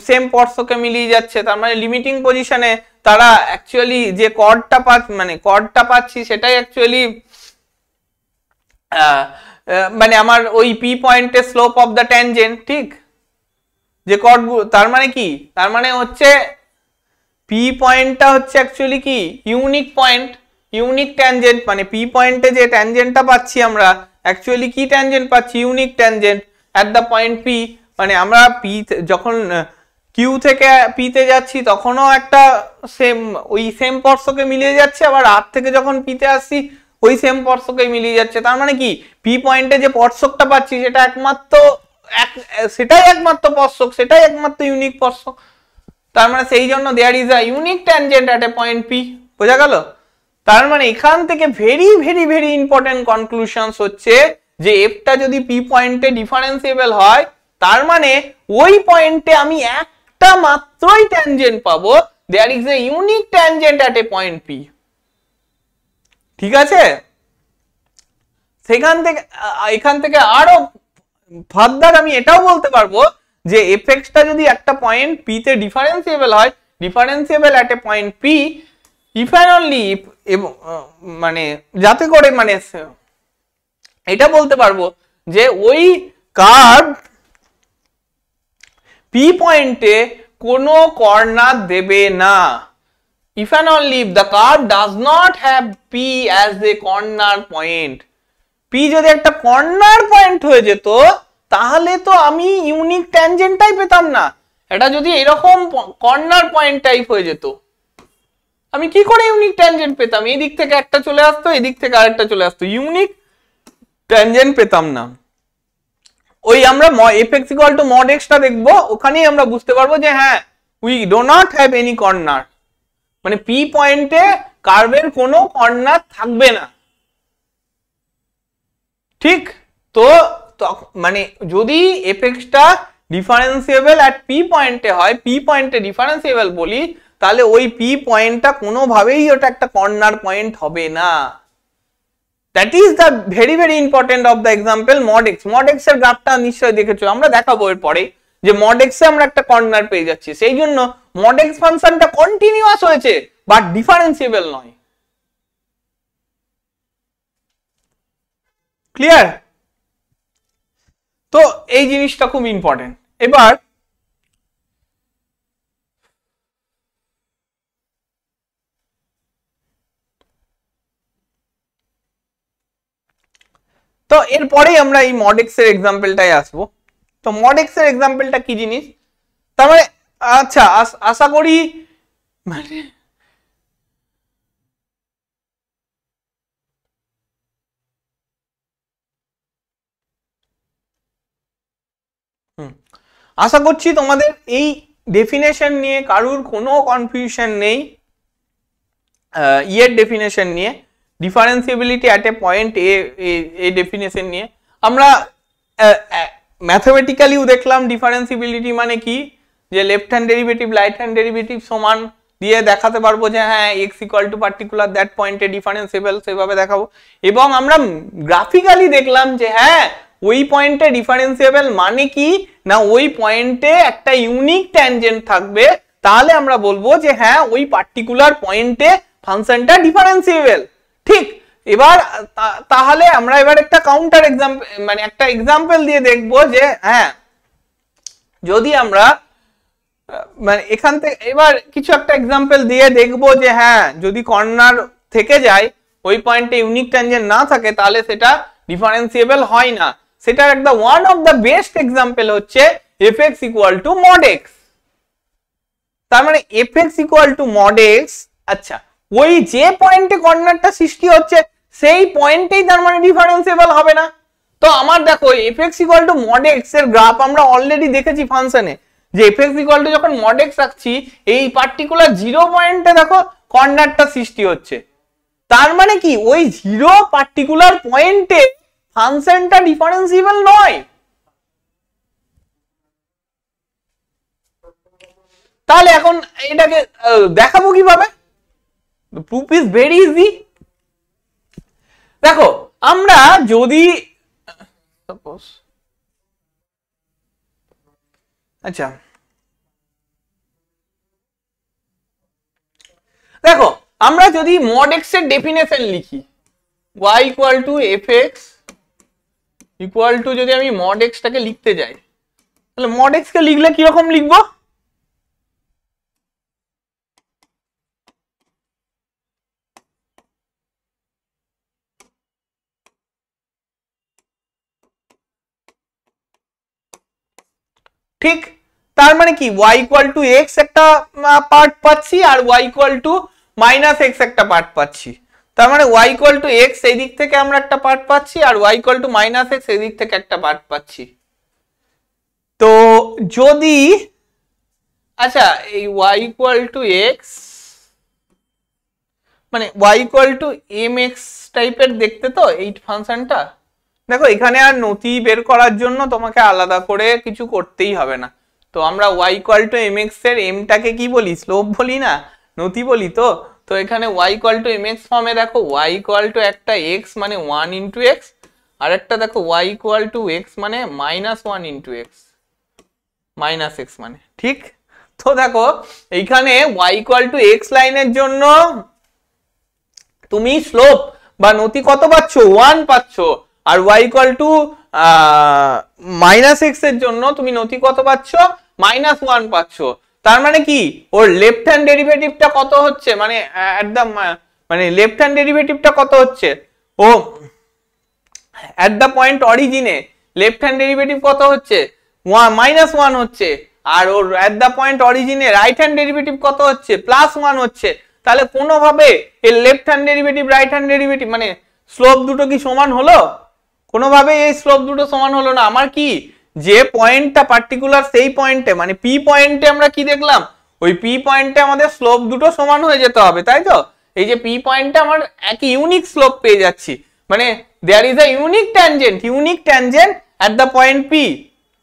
সেম স্পর্শকে মিলিয়ে যাচ্ছে। তার মানে লিমিটিং পজিশনে তারা অ্যাকচুয়ালি যে কর্ডটা পাচ্ছি সেটাই অ্যাকচুয়ালি মানে আমার ওই পি পয়েন্টের স্লোপ অফ দ্য ট্যানজেন্ট। ঠিক? যে কর্ড, তার মানে কি, তার মানে হচ্ছে পি পয়েন্টটা হচ্ছে অ্যাকচুয়ালি কি ইউনিক পয়েন্ট, ইউনিক ট্যানজেন্ট। মানে পি পয়েন্টে যে ট্যানজেন্টটা পাচ্ছি আমরা, অ্যাকচুয়ালি কি ট্যানজেন্ট পাচ্ছি? Unique tangent at the point P. মানে আমরা পি যখন কিউ থেকে পিতে যাচ্ছি তখনও একটা সেম, ওই সেম স্পর্শকে মিলিয়ে যাচ্ছে, আবার আর থেকে যখন পিতে আসছি ওই সেম স্পর্শকে মিলিয়ে যাচ্ছে। তার মানে কি, পি পয়েন্টে যে স্পর্শকটা পাচ্ছি সেটা সেটাই একমাত্র স্পর্শক, সেটাই একমাত্র ইউনিক স্পর্শক। তার মানে সেই জন্য there is a unique tangent at a point p. বোঝা গেল? তার মানে এখান থেকে very very very important conclusions হচ্ছে যে এফটা যদি পি পয়েন্টে ডিফারেন্সিয়েবল হয়, তার মানে ওই পয়েন্টে আমি একটা মাত্রই ট্যানজেন্ট পাবো, there is a unique tangent at a point P. ঠিক আছে? সেখান থেকে এখান থেকে আরো ফার্দার আমি এটাও বলতে পারবো যে এফএক্সটা যদি একটা পয়েন্ট পি তে ডিফারেন্সিয়েবল হয়, differentiable at a point P if and only if, এবং মানে যাতে করে মানে এটা বলতে পারবো যে ওই কার্ভ পি পয়েন্টে কোনো কর্নার দেবে না। If and only if the curve does not have P as a corner point, P যদি একটা কর্নার পয়েন্ট হয়ে যেত তাহলে তো আমি ইউনিক ট্যানজেন্টটাই পেতাম না। এটা যদি এরকম কর্নার পয়েন্ট টাইপ হয়ে যেত, আমি কি করে ইউনিক ট্যানজেন্ট পেতাম? এই দিক থেকে একটা চলে আসতো, এই দিক থেকে আরেকটা চলে আসতো, ইউনিক ট্যানজেন্ট পেতাম না। ওই আমরা fx equal to mod x টা দেখবো, ওখানেই আমরা বুঝতে পারবো যে হ্যাঁ we do not have any corner, মানে পি পয়েন্টে কার্ভের কোনো কর্নার থাকবে না। ঠিক তো মানে যদি এফএক্সটা ডিফারেন্সিয়েবল অ্যাট পি পয়েন্টে হয়, পি পয়েন্টে ডিফারেন্সিয়েবল বলি, তাহলে ওই পি পয়েন্টটা কোনোভাবেই ওটা একটা কর্নার পয়েন্ট হবে না। That is the very very important of the example mod x। mod x এর গ্রাফটা নিশ্চয়ই দেখেছো, আমরা দেখাবো এর পরে যে mod x এ আমরা একটা কর্নার পেয়ে যাচ্ছি, সেই জন্য mod x ফাংশনটা কন্টিনিউয়াস হয়েছে বাট ডিফারেন্সিয়েবল নয়। ক্লিয়ার? তো এই জিনিসটা খুব ইম্পর্টেন্ট। এবার তো এরপরেই আমরা এই mod x এর এক্সাম্পলটাই আসবো। তো mod x এর এক্সাম্পলটা কি জিনিস, তার মানে আচ্ছা আশা করি মানে আশা করছি তোমাদের এই ডেফিনেশন নিয়ে কারুর কোনো কনফিউশন নেই। এর ডেফিনেশন নিয়ে, ডিফারেন্সিবিলিটি অ্যাট এ পয়েন্ট এই ডেফিনেশন নিয়ে আমরা ম্যাথমেটিক্যালিও দেখলাম ডিফারেন্সিবিলিটি মানে কি, যে left hand derivative right hand derivative সমান দিয়ে দেখাতে পারবো যে হ্যাঁ x equal to particular that পয়েন্টে ডিফারেন্সিয়েবল, সেভাবে দেখাবো। এবং আমরা গ্রাফিক্যালি দেখলাম যে হ্যাঁ ওই পয়েন্টে ডিফারেন্সিয়েবল মানে কি না, ওই পয়েন্টে একটা ইউনিক ট্যানজেন্ট থাকবে, তাহলে আমরা বলবো যে হ্যাঁ ওই পার্টিকুলার পয়েন্টে ফাংশনটা ডিফারেন্সিয়েবল। ঠিক, এবার তাহলে আমরা এবার একটা কাউন্টার এক্সাম্পল মানে একটা এক্সাম্পল দিয়ে দেখবো যে হ্যাঁ যদি আমরা মানে এখান থেকে এবার কিছু একটা এক্সাম্পল দিয়ে দেখবো যে হ্যাঁ যদি কর্নার থেকে যায়, ওই পয়েন্টে ইউনিক ট্যানজেন্ট না থাকে, তাহলে সেটা ডিফারেন্সিয়েবল হয় না। সেটার একটা one of the best example হচ্ছে fx equal to mod x। তার মানে fx equal to mod x, আচ্ছা ওই যে পয়েন্টে কর্নারটা সৃষ্টি হচ্ছে সেই পয়েন্টেই তার মানে ডিফারেন্সিয়েবল হবে না। তো আমার দেখো fx equal to mod x এর গ্রাফ আমরা অলরেডি দেখেছি ফাংশনে, যে fx ইকুয়াল টু যখন mod x রাখছি এই পার্টিকুলার জিরো পয়েন্টে দেখো কর্নারটা সৃষ্টি হচ্ছে, তার মানে কি ওই জিরো পার্টিকুলার পয়েন্টে ফাংশনটা ডিফারেন্সিয়েবল নয়। তাহলে এখন এটাকে দেখাবো কিভাবে? Proof is very easy. দেখো আমরা যদি সাপোজ আচ্ছা দেখো আমরা যদি mod x এর ডেফিনেশন লিখি y equal to fx equal to, যদি আমি mod x টাকে লিখতে যাই তাহলে mod x কে লিখলে কি রকম লিখবো? ঠিক, তার মানে কি y ইকুয়াল টু x একটা পার্ট পাচ্ছি আর y equal to minus x একটা পার্ট পাচ্ছি। তার মানে y ইকুয়াল টু x এই দিক থেকে আমরা একটা পার্ট পাচ্ছি আর y equal to minus x এই দিক থেকে একটা পার্ট পাচ্ছি। তো যদি আচ্ছা এই y ইকুয়াল টু x মানে y ইকুয়াল টু mx টাইপের দেখতে, তো এই ফাংশনটা দেখো এখানে আর নতি বের করার জন্য তোমাকে আলাদা করে কিছু করতেই হবে না। তো আমরা y ইকুয়াল টু mx এর m টাকে কি বলি, স্লোপ বলি না, নতি বলি। তো তো এখানে y ইকুয়াল টু mx ফর্মে দেখো y ইকুয়াল টু একটা x মানে 1 ইন্টু x, আর একটা দেখো y ইকুয়াল টু x মানে minus 1 into x, minus x মানে, ঠিক? তো দেখো এইখানে y ইকুয়াল টু এক্স লাইনের জন্য তুমি স্লোপ বা নতি কত পাচ্ছ? 1 পাচ্ছ। আর y equal to minus x এর জন্য তুমি নতি কত পাচ্ছ? -1 পাচ্ছ। তার মানে কি ওর লেফট হ্যান্ড ডেরিভেটিভটা কত হচ্ছে, মানে একদম মানে লেফট হ্যান্ড ডেরিভেটিভটা কত হচ্ছে? ও এট দ্য পয়েন্ট অরিজিনে লেফট হ্যান্ড ডেরিভেটিভ কত হচ্ছে? -1 হচ্ছে। আর ওর এট দ্য পয়েন্ট অরিজিনে রাইট হ্যান্ড ডেরিভেটিভ কত হচ্ছে? +1 হচ্ছে। তাহলে কোনোভাবে এর left hand derivative right hand derivative মানে স্লোপ দুটো কি সমান হলো? কোনোভাবে এই স্লোপ দুটো সমান হলো না। আমার কি যে পয়েন্টটা পার্টিকুলার সেই পয়েন্টে মানে পি পয়েন্টে আমরা কি দেখলাম? ওই পি পয়েন্টে আমাদের স্লোপ দুটো সমান হয়ে যেতে হবে, তাই তো? এই যে পি পয়েন্টে আমার একই ইউনিক স্লোপ পেয়ে যাচ্ছি, মানে there is a unique tangent at the point p.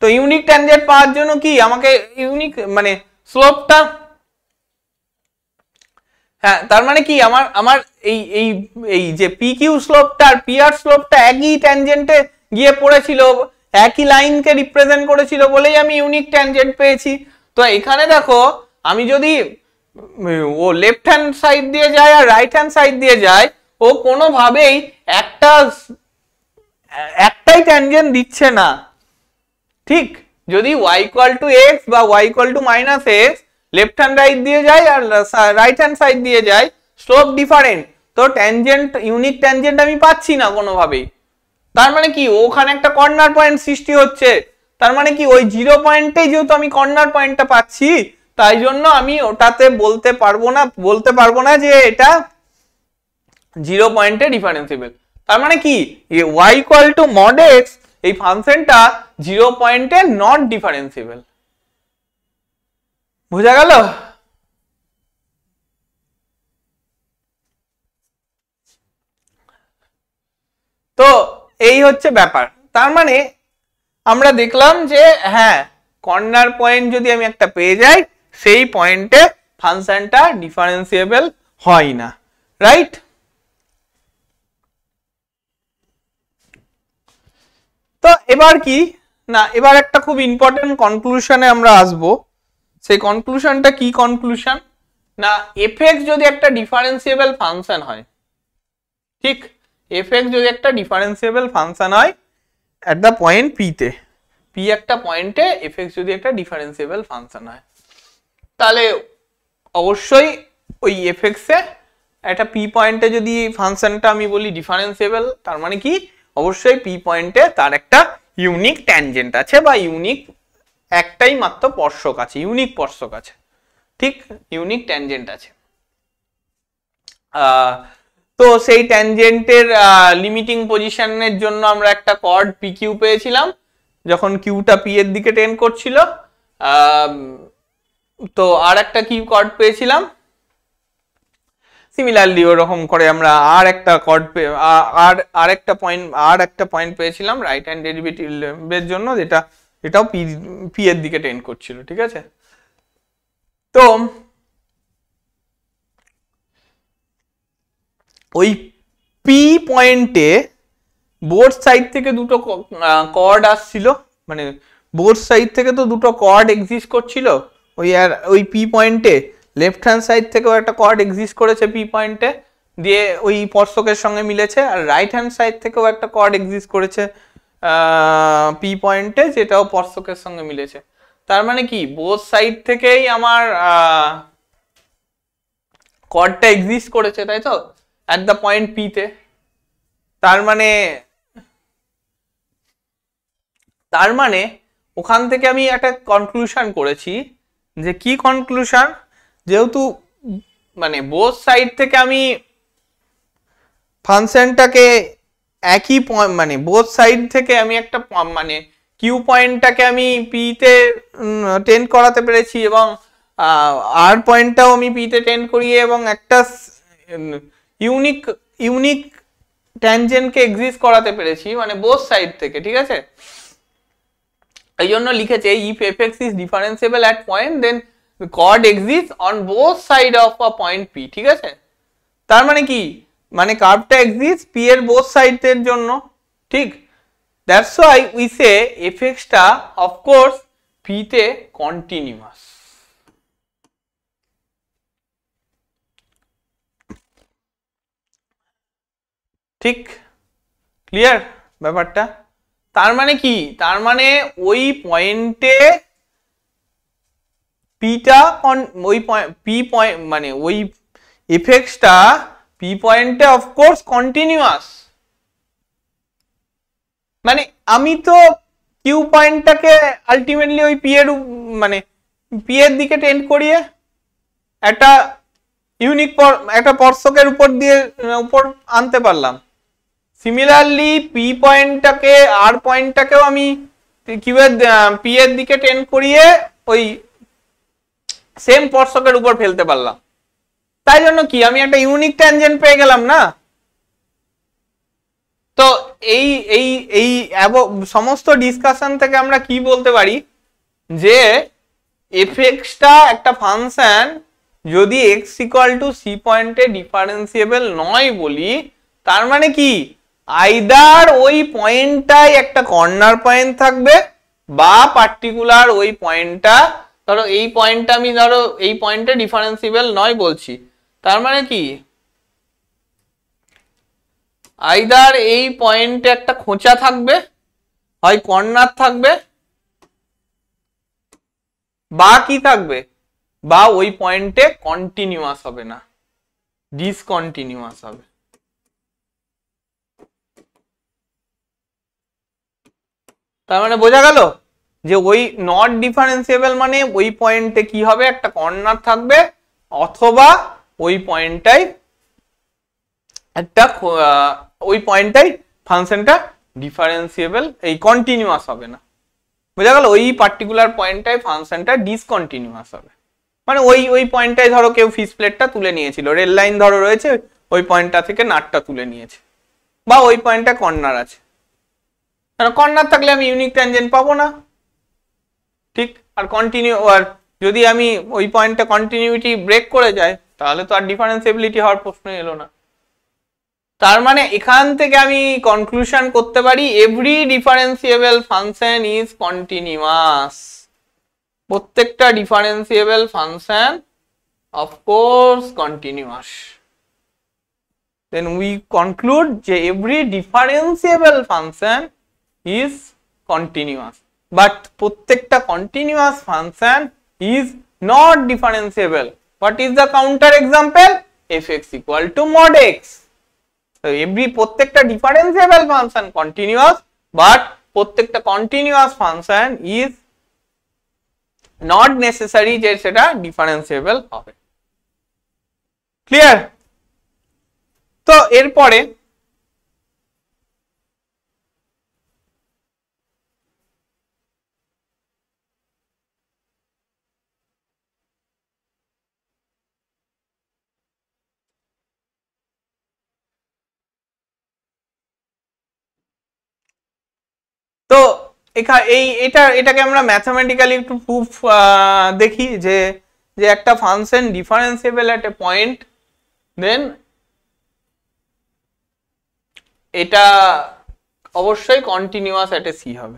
তো ইউনিক ট্যানজেন্ট পাওয়ার জন্য কি আমাকে ইউনিক মানে স্লোপটা, হ্যাঁ তার মানে কি আমার এই এই এই যে পি কিউ স্লোপটা আর পি আর স্লোপটা একই ট্যানজেন্টে গিয়ে পড়েছিল, একই লাইনকে রিপ্রেজেন্ট করেছিল বলেই আমি ইউনিক ট্যানজেন্ট পেয়েছি। তো এখানে দেখো আমি যদি ও লেফট হ্যান্ড সাইড দিয়ে যায় আর রাইট হ্যান্ড সাইড দিয়ে যায়, ও কোনোভাবেই একটাই ট্যানজেন্ট দিচ্ছে না, ঠিক? যদি y ইকুয়াল টু এক্স বা y equal to minus x left hand right দিয়ে যায় আর রাইট হ্যান্ড সাইড দিয়ে যায়, স্লোপ ডিফারেন্ট, তো ট্যানজেন্ট ইউনিক ট্যানজেন্ট আমি পাচ্ছি না কোনোভাবেই। তার মানে কি ওখানে একটা কর্নার পয়েন্ট সৃষ্টি হচ্ছে। তার মানে কি ওই 0 পয়েন্টেই যেহেতু আমি কর্নার পয়েন্টটা পাচ্ছি, তাই জন্য আমি ওটাতে বলতে পারবো না যে এটা 0 পয়েন্টে ডিফারেন্সিবল। তার মানে কি y equal to mod x এই ফাংশনটা 0 পয়েন্টে নট ডিফারেন্সিবল। বোঝা গেল? তো এই হচ্ছে ব্যাপার। তার মানে আমরা দেখলাম যে হ্যাঁ, কর্নার পয়েন্ট যদি আমি একটা পেয়ে যাই, সেই পয়েন্টে ফাংশনটা ডিফারেন্সিয়েবল হয় না, রাইট? তো এবার কি না, এবার একটা খুব ইম্পর্টেন্ট কনক্লুশনে আমরা আসব। সেই কনক্লুশনটা কি কনক্লুশন না, এফএক্স যদি একটা ডিফারেন্সিয়েবল ফাংশন হয়, ঠিক? এফএক্স যদি একটা ডিফারেন্সিয়েবল ফাংশন হয় এট দ্য পয়েন্ট পি তে, পি একটা পয়েন্টে এফএক্স যদি একটা ডিফারেন্সিয়েবল ফাংশন হয়, তাহলে অবশ্যই ওই এফএক্স এ একটা পি পয়েন্টে যদি ফাংশনটা আমি বলি ডিফারেন্সিয়েবল, তার মানে কি অবশ্যই পি পয়েন্টে তার একটা ইউনিক ট্যানজেন্ট আছে বা ইউনিক একটাই মাত্র স্পর্শক আছে, ইউনিক স্পর্শক আছে, ঠিক? ইউনিক ট্যানজেন্ট আছে। তো সেই ট্যানজেন্টের লিমিটিং পজিশনের জন্য আমরা একটা কর্ড পি কিউ পেয়েছিলাম যখন কিউটা পি এর দিকে টেন্ড করছিল। তো আর একটা কি কর্ড পেয়েছিলাম, সিমিলারলি ওরকম করে আমরা আর একটা কর্ড আর একটা পয়েন্ট পেয়েছিলাম রাইট হ্যান্ড ডেরিভেটিভের জন্য, এটাও পি এর দিকে টেন্ড করছিল, ঠিক আছে? তো ওই পি পয়েন্টে বোথ সাইড থেকে দুটো কর্ড আসছিল, মানে বোথ সাইড থেকে তো দুটো কর্ড এক্সিস্ট করছিল ওই পি পয়েন্টে। লেফট হ্যান্ড সাইড থেকেও একটা কর্ড এক্সিস্ট করেছে পি পয়েন্টে, দিয়ে ওই স্পর্শকের সঙ্গে মিলেছে, আর রাইট হ্যান্ড সাইড থেকেও একটা কর্ড এক্সিস্ট করেছে পি পয়েন্টে, যেটাও স্পর্শকের সঙ্গে মিলেছে। তার মানে কি বোথ সাইড থেকেই আমার কর্ডটা এক্সিস্ট করেছে, তাই তো, এট দ্য পয়েন্ট পি তে। তার মানে ওখান থেকে আমি একটা কনক্লুশন করেছি, যে কি কনক্লুশন, যেহেতু মানে বোথ সাইড থেকে আমি ফাংশনটাকে একই মানে বোথ সাইড থেকে আমি একটা মানে কিউ পয়েন্টটাকে আমি পি তে টেন্ড করাতে পেরেছি, এবং আর পয়েন্টটাও আমি পি তে টেন্ড করিয়ে এবং একটা ইউনিক ট্যানজেন্টকে এক্সিস্ট করাতে পেরেছি, মানে বোথ সাইড থেকে, ঠিক আছে? এই জন্য লিখেছে if f x is differentiable at point then chord exist on both side of a point P, ঠিক আছে? তার মানে কি, মানে কার্ভটা এক্সিস্ট পি এর বোথ সাইডের জন্য, ঠিক? দ্যাটস ওয়াই উই সে এফএক্সটা অফ কোর্স পি তে কন্টিনিউয়াস। ঠিক ক্লিয়ার ব্যাপারটা? তার মানে কি, তার মানে ওই পয়েন্টে পিটা ওই পি পয়েন্ট মানে ওই এফএক্সটা পি পয়েন্টে অফকোর্স কন্টিনিউয়াস। মানে আমি তো কিউ পয়েন্টটাকে আলটিমেটলি ওই পি এর মানে পি এর দিকে টেন্ড করিয়ে একটা ইউনিক একটা স্পর্শকের উপর আনতে পারলাম। সিমিলারলি পি পয়েন্টটাকে আর পয়েন্টটাকেও আমি কিউ এর পি এর দিকে টেন্ড করিয়ে ওই সেম স্পর্শকের উপর ফেলতে পারলাম। তাই জন্য কি আমি একটা ইউনিক ট্যানজেন্ট পেয়ে গেলাম না? তো এই এই এই সমস্ত ডিসকাশন থেকে আমরা কি বলতে পারি যে এফএক্সটা একটা ফাংশন যদি এক্স ইকুয়াল টু সি পয়েন্টে ডিফারেন্সিয়েবল নয় বলি, তার মানে কি আইদার ওই পয়েন্টটাই একটা কর্নার পয়েন্ট থাকবে বা পার্টিকুলার ওই পয়েন্টটা, ধরো এই পয়েন্টটা আমি ধরো এই পয়েন্টে ডিফারেন্সিয়েবল নয় বলছি, তার মানে কি আইদার এই পয়েন্টে একটা খোঁচা থাকবে, হয় কর্নার থাকবে, বা কি থাকবে, বা ওই পয়েন্টে কন্টিনিউয়াস হবে না, ডিসকন্টিনিউয়াস হবে। তার মানে বোঝা গেল যে ওই নট ডিফারেন্সিয়েবল মানে ওই পয়েন্টে কি হবে, একটা কর্নার থাকবে অথবা ওই পয়েন্টটাই একটা ওই পয়েন্টটাই ফাংশনটা ডিফারেন্সিয়েবল এই কন্টিনিউয়াস হবে না। বোঝা গেল? ওই পার্টিকুলার পয়েন্টটাই ফাংশনটা ডিসকন্টিনিউয়াস হবে। মানে ওই পয়েন্টটাই ধরো কেউ ফিস প্লেটটা তুলে নিয়েছিল, রেল লাইন ধরো রয়েছে, ওই পয়েন্টটা থেকে নাটটা তুলে নিয়েছে, বা ওই পয়েন্টটা কর্নার আছে। কর্নার থাকলে আমি ইউনিক ট্যানজেন্ট পাবো না, ঠিক? আর আর যদি আমি ওই পয়েন্টে কন্টিনিউইটি ব্রেক করে যাই তাহলে তো আর ডিফারেন্সিবিলিটি হওয়ার প্রশ্ন এলো না। তার মানে এখান থেকে আমি কনক্লুশন করতে পারি every differentiable function is continuous. প্রত্যেকটা differentiable function of course continuous. Then we conclude যে every differentiable function is continuous, but প্রত্যেকটা continuous function is not differentiable. What is the counter example? fx equal to mod x. So প্রত্যেকটা differentiable function continuous, but প্রত্যেকটা continuous function is not necessary যে সেটা differentiable হবে। Clear? তো এরপরে তো এটাকে আমরা ম্যাথমেটিক্যালি একটু প্রুফ দেখি যে একটা function differentiable at a point, দেন এটা অবশ্যই কন্টিনিউয়াস এট এ সি হবে।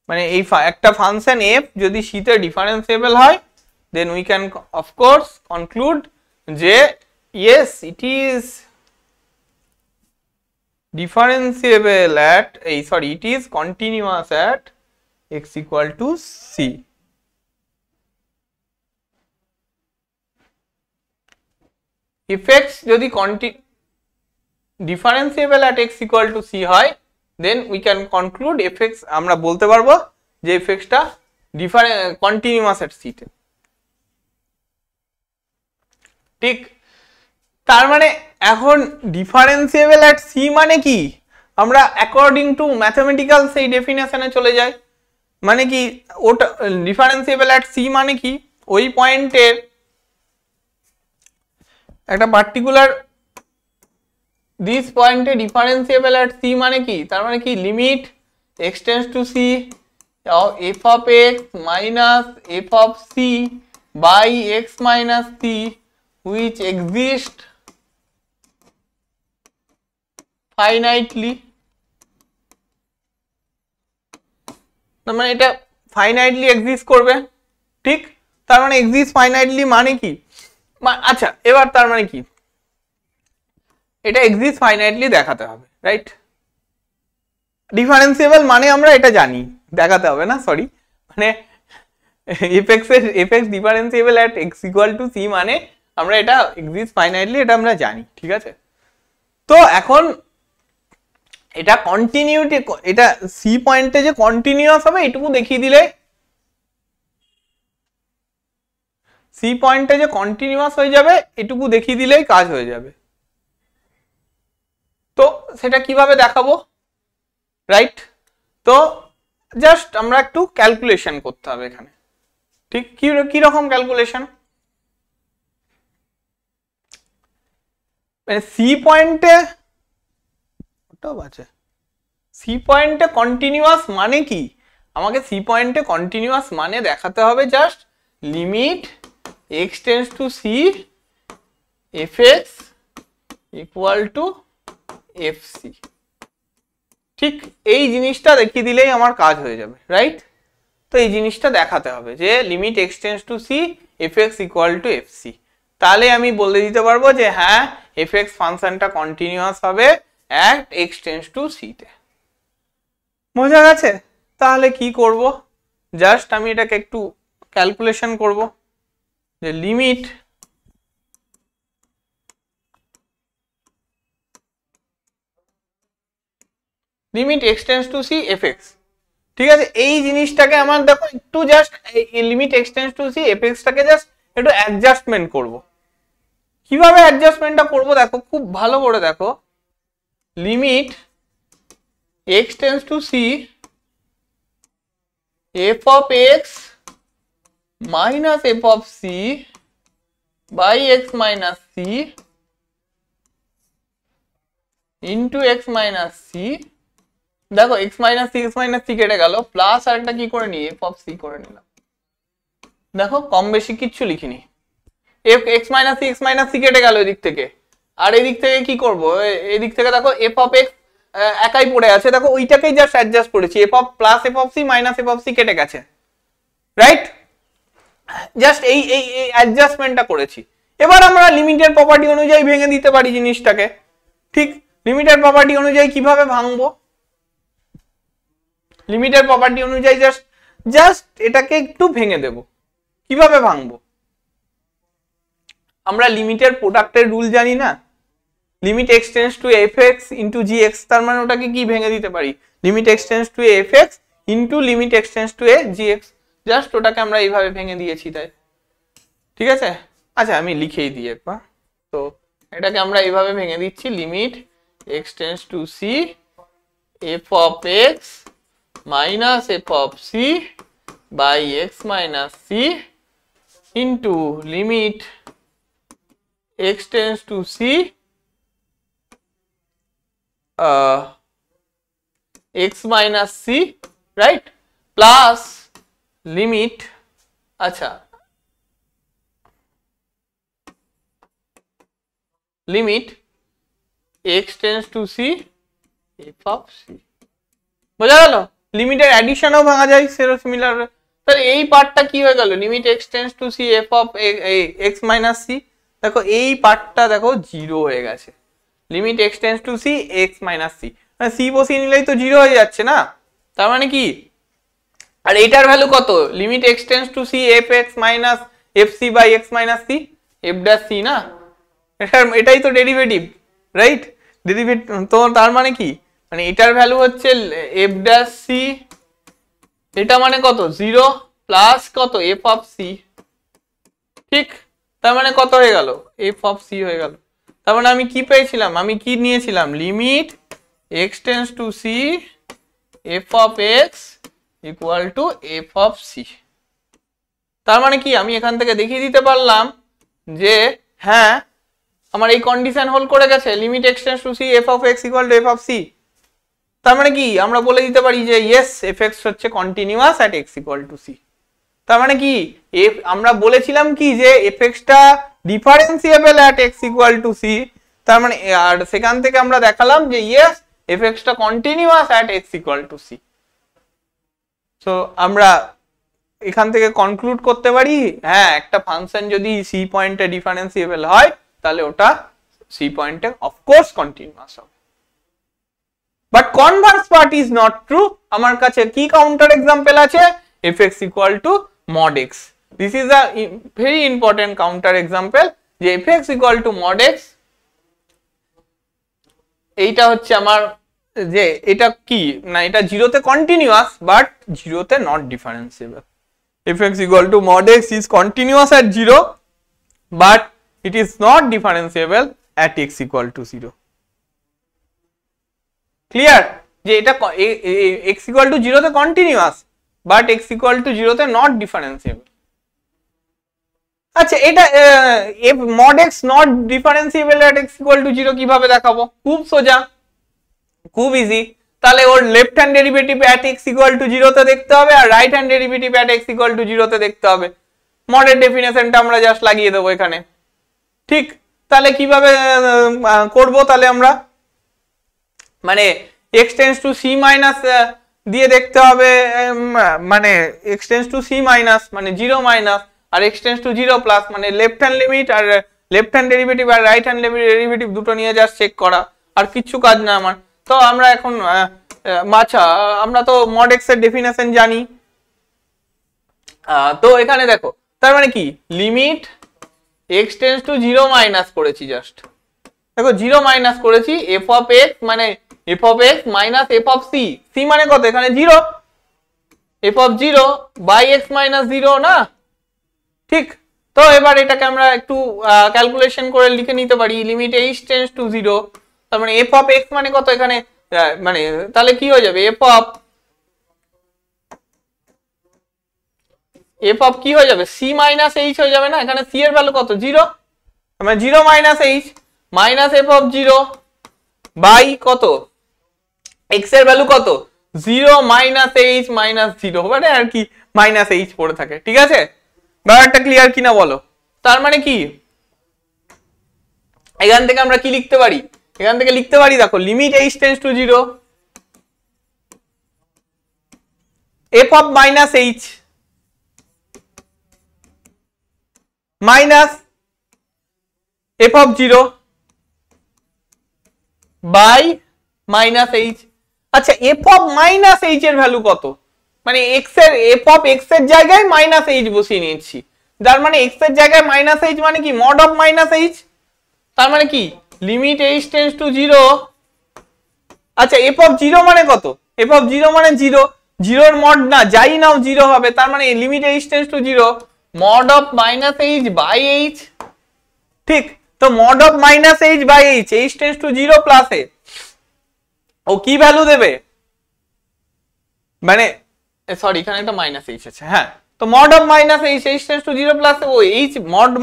মানে এই একটা ফাংশন এফ যদি সি তে ডিফারেন্সিয়েবল হয়, then we can of course conclude যে yes it is differentiable at it is continuous at x equal to c. if x যদি differentiable at x equal to c হয়, then we can conclude fx আমরা বলতে পারবো যে fx টা continuous at c তে। ঠিক? তার মানে এখন ডিফারেন্সিয়েবল এট সি মানে কি, আমরা অ্যাকর্ডিং টু ম্যাথমেটিক্যাল সেই ডেফিনেশনে চলে যাই। মানে কি ওটা ডিফারেন্সিয়েবল এট সি মানে কি, ওই পয়েন্টের একটা পার্টিকুলার দিস পয়েন্টে ডিফারেন্সিয়েবল এট সি মানে কি, তার মানে কি limit x tends to c f of x minus f of c by x minus c which exist finitely। মানে এটা ফাইনাইটলি এক্সিস্ট করবে, ঠিক? তার মানে এক্সিস্ট ফাইনাইটলি মানে কি? আচ্ছা এবার তার মানে কি, এটা এক্সিস্ট ফাইনাইটলি দেখাতে হবে, রাইট? ডিফারেন্সিয়েবল মানে আমরা এটা জানি, দেখাতে হবে না, সরি, মানে f x differentiable at x equal to c মানে আমরা এটা এক্সিস্ট ফাইনাইটলি, এটা আমরা জানি, ঠিক আছে? তো এখন এটা কন্টিনিউটি, এটা সি পয়েন্টে যে কন্টিনিউয়াস হবে এটুকু দেখিয়ে দিলে, সি পয়েন্টে যে কন্টিনিউয়াস হয়ে যাবে এটুকু দেখিয়ে দিলেই কাজ হয়ে যাবে। তো সেটা কিভাবে দেখাবো, রাইট? তো জাস্ট আমরা একটু ক্যালকুলেশন করতে হবে এখানে, ঠিক? কি রকম ক্যালকুলেশন? মানে সি পয়েন্টে, ওটাও আছে, সি পয়েন্টে কন্টিনিউয়াস মানে কি? আমাকে সি পয়েন্টে কন্টিনিউয়াস মানে দেখাতে হবে just limit x tends to c f x equal to f c, ঠিক? এই জিনিসটা দেখিয়ে দিলেই আমার কাজ হয়ে যাবে, রাইট? তো এই জিনিসটা দেখাতে হবে যে limit x tends to c f x equal to f c, তাহলে আমি বলে দিতে পারবো যে হ্যাঁ এফ এক্স ফাংশনটা কন্টিনিউয়াস হবে at x tends to c তে। বোঝা গেছে? তাহলে কি করব, জাস্ট আমি এটাকে একটু ক্যালকুলেশন করব যে limit x tends to c f x, ঠিক আছে? এই জিনিসটাকে আমার দেখো একটু just limit x tends to c f x টাকে জাস্ট একটু অ্যাডজাস্টমেন্ট করব। কিভাবে অ্যাডজাস্টমেন্টটা করব দেখো, খুব ভালো করে দেখো, limit x tends to c f of x minus f of c by x minus c into x minus c, দেখো এক্স মাইনাস সি কেটে গেল, প্লাস আর একটা কি করে নি, এফ অফ সি করে নিলাম। দেখো কম বেশি কিচ্ছু লিখিনি, এক্স মাইনাস সি কেটে গেল এদিক থেকে, আর এদিক থেকে কি করব, এদিক থেকে দেখো এফ অফ এক্স একাই পড়ে আছে, দেখো ওইটাকেই জাস্ট অ্যাডজাস্ট করেছি, f of plus f of c minus f of c কেটে গেছে, রাইট? জাস্ট এই অ্যাডজাস্টমেন্টটা করেছি। এবার আমরা লিমিটের প্রপার্টি অনুযায়ী ভেঙে দিতে পারি জিনিসটাকে, ঠিক? লিমিটের প্রপার্টি অনুযায়ী কিভাবে ভাঙবো, লিমিটের প্রপার্টি অনুযায়ী জাস্ট এটাকে একটু ভেঙে দেব। কিভাবে ভাঙবো, আমরা লিমিটের প্রোডাক্টের রুল জানি না, limit x tends two F x into জি এক্স, তার মানে ওটাকে কি ভেঙে দিতে পারি, limit x tends two F x into limit x tends two এ জি এক্স, জাস্ট ওটাকে আমরা এইভাবে ভেঙে দিয়েছি, তাই? ঠিক আছে, আচ্ছা আমি লিখেই দিই একবার। তো এটাকে আমরা এইভাবে ভেঙে দিচ্ছি, limit x tends to c f of x minus f of c by x minus c into limit x tends to c x minus c, right? Plus limit, আচ্ছা limit x tends to c f of c, বোঝা গেল? লিমিটের অ্যাডিশনও ভাঙা যায় সেরো similar. তাহলে এই পার্টটা কি হয়ে গেল, limit x tends to c f of x minus c, দেখো এই পার্টটা দেখো জিরো হয়ে গেছে, limit x tends to c x minus c, মানে সি বসিয়ে নিলেই তো জিরো হয়ে যাচ্ছে না, তার মানে কি? আর এইটার ভ্যালু কত, limit x tends to c f x minus f c by x minus c f dash c না, এটাই তো ডেরিভেটিভ, রাইট? ডেরিভেটিভ তো তার মানে কি, মানে এটার ভ্যালু হচ্ছে এফ ড্যাশ সি, এটা মানে কত, জিরো প্লাস কত এফ অফ সি, ঠিক? তার মানে কত হয়ে গেল, এফ অফ সি হয়ে গেল। তার মানে আমি কি পেয়েছিলাম, আমি কি নিয়েছিলাম, limit x tends to c f of x equal to f of c. তার মানে কি, আমি এখান থেকে দেখিয়ে দিতে পারলাম যে হ্যাঁ আমার এই কন্ডিশন হোল্ড করে গেছে, limit x tends to c f of x equal to f of c. তার মানে কি, আমরা বলে দিতে পারি যে ইয়েস এফ এক্স হচ্ছে continuous at x equal to c. তার মানে কি, আমরা বলেছিলাম কি যে এফ এক্সটা differentiable at x equal to c, তার মানে আর সেখান থেকে আমরা দেখালাম যে ইয়েস এফ এক্সটা continuous at x equal to c. So আমরা এখান থেকে কনক্লুড করতে পারি, হ্যাঁ একটা ফাংশন যদি সি পয়েন্টে ডিফারেন্সিয়েবল হয় তাহলে ওটা সি পয়েন্টে অফকোর্স কন্টিনিউয়াস হবে। But Converse part is not true. আমার কাছে কি কাউন্টার এক্সাম্পল আছে? fx equal to mod x। This is a very important counter example যে fx equal to mod x, এইটা হচ্ছে আমার যে এটা কি না, এটা জিরোতে কন্টিনিউয়াস বাট জিরোতে not differentiable. fx equal to mod x is continuous at 0 but it is not differentiable at x equal to 0. Clear? যে এটা x equal to 0 তে continuous but x equal to 0 তে not differentiable। আচ্ছা এটা mod x not differentiable at x equal to 0 কিভাবে দেখাবো? খুব সোজা, খুব ইজি। তাহলে ওর left hand derivative at x equal to 0 তে দেখতে হবে আর right hand derivative at x equal to 0 তে দেখতে হবে। মডের ডেফিনেশনটা আমরা জাস্ট লাগিয়ে দেবো এখানে, ঠিক? তাহলে কিভাবে করব? তাহলে আমরা মানে x tends to c minus দিয়ে দেখতে হবে, মানে x tends to c minus মানে 0 মাইনাস আর x টেন্ডস টু 0 প্লাস মানে লেফট হ্যান্ড লিমিট আর লেফট হ্যান্ড ডেরিভেটিভ আর রাইট হ্যান্ড ডেরিভেটিভ দুটো নিয়ে জাস্ট চেক করা, আর কিচ্ছু কাজ না আমার। তো আমরা এখন আচ্ছা আমরা তো mod x এর ডেফিনেশন জানি, তো এখানে দেখো তার মানে কি limit x tends to 0 minus করেছি, জাস্ট দেখো 0 মাইনাস করেছি f অফ x মানে f of x minus f of c, c মানে কত এখানে 0, f of 0 by x minus 0 না, ঠিক? তো এবার এটাকে আমরা একটু ক্যালকুলেশন করে লিখে নিতে পারি লিমিট h টেন্ডস টু 0, তার মানে f অফ x মানে কত এখানে, মানে তাহলে কি হয়ে যাবে f অফ কি হয়ে যাবে c মাইনাস h হয়ে যাবে না, এখানে c এর ভ্যালু কত 0, মানে 0 minus h minus f of 0 by কত x এর ভ্যালু কত 0 মাইনাস h মাইনাস 0, মানে আর কি মাইনাস h পড়ে থাকে, ঠিক আছে? ব্যাপারটা ক্লিয়ার কিনা বলো? তার মানে কি এখান থেকে আমরা কি লিখতে পারি? এখান থেকে লিখতে পারি দেখো limit h tends to 0 f of minus h minus f of 0 by minus h। আচ্ছা f অফ মাইনাস h এর ভ্যালু কত, মানে x এর f অফ x এর জায়গায় মাইনাস h বসিয়ে নিয়েছি, যার মানে x এর জায়গায় মাইনাস h মানে কি মড অফ মাইনাস h, তার মানে কি লিমিট h টেন্ডস টু 0। আচ্ছা f অফ 0 মানে কত, f অফ 0 মানে 0, 0 এর মড না যাই নাও 0 হবে, তার মানে limit h tends to 0 mod of minus h by h, ঠিক? তো mod of minus h by h, h tends to 0 plus এ ও কি ভ্যালু দেবে, মানে সরি এখানে একটা মাইনাস h আছে, হ্যাঁ তো mod of minus h, h tends to 0 plus ও h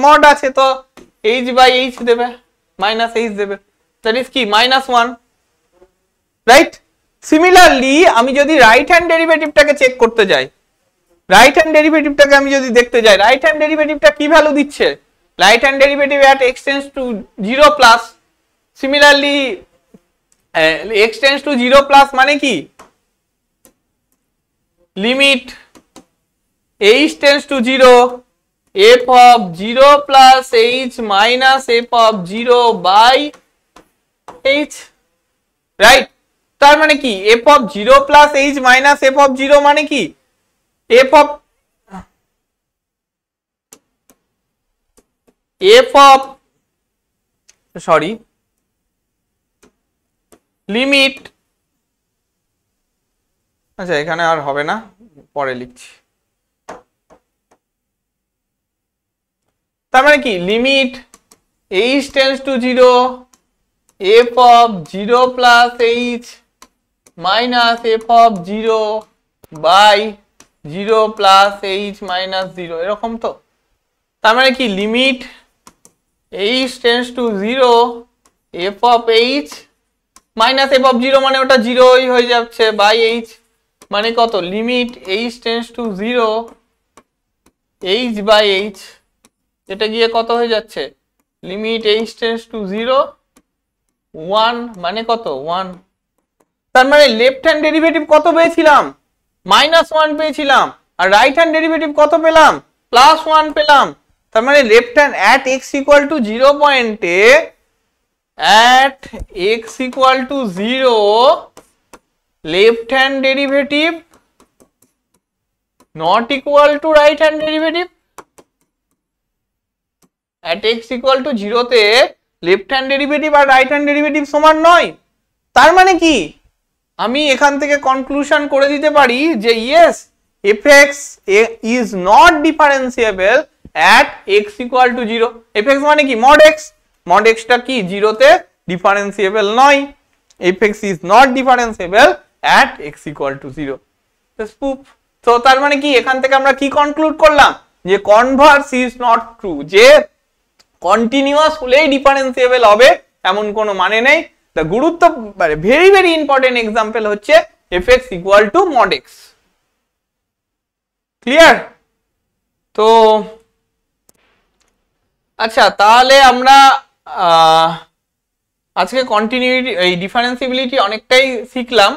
মড আছে তো h বাই h দেবে, মাইনাস h দেবে, দ্যাট ইজ কি -1, রাইট? সিমিলারলি আমি যদি রাইট হ্যান্ড ডেরিভেটিভটাকে চেক করতে যাই, রাইট হ্যান্ড ডেরিভেটিভটাকে আমি যদি দেখতে যাই, রাইট হ্যান্ড ডেরিভেটিভটা কি ভ্যালু দিচ্ছে, right hand derivative at x tends to 0 plus, similarly x tends to 0 plus মানে কি limit h tends to 0 f of 0 plus h minus f of 0 by h, right? তার মানে কি f of 0 plus h minus f of 0 মানে কি limit, আচ্ছা এখানে আর হবে না পরে লিখছি, তার মানে কি limit h tends to 0 f of 0 plus h minus f of 0 by 0 plus h minus 0, এরকম তো? তার মানে কি limit h tends to 0 f of h minus f of 0 মানে ওটা 0ই হয়ে যাচ্ছে বাই h, মানে কত limit h tends to 0 h by h, এটা গিয়ে কত হয়ে যাচ্ছে লিমিট h টেন্ডস টু 0 1 মানে কত 1, তার মানে লেফট হ্যান্ড ডেরিভেটিভ কত পেয়েছিলাম -1 পেয়েছিলাম আর রাইট হ্যান্ড ডেরিভেটিভ কত পেলাম, +1 পেলাম। তার মানে left hand at x equal to 0 পয়েন্টে at x equal to 0 left hand derivative not equal to right hand derivative। at x equal to 0 তে লেফট হ্যান্ড ডেরিভেটিভ আর রাইট হ্যান্ড ডেরিভেটিভ সমান নয়। তার মানে কি, আমি এখান থেকে কনক্লুশন করে দিতে পারি যে yes fx is not differentiable at x equal to 0। fx মানে কি, mod x, mod x টা কি 0 তে ডিফারেন্সিয়েবল নয়। fx is not differentiable at x equal to 0। তো তার মানে কি, এখান থেকে আমরা কি কনক্লুড করলাম, যে কনভার্স ইজ নট ট্রু, যে কন্টিনিউয়াস হলেই ডিফারেন্সিয়েবল হবে এমন কোনো মানে নেই। দ্য গুরুত্ব ভেরি ভেরি ইম্পর্টেন্ট এক্সাম্পল হচ্ছে fx equal to mod x। Clear? তো আচ্ছা, তাহলে আমরা আজকে কন্টিনিউইটি এই ডিফারেন্সিবিলিটি অনেকটাই শিখলাম।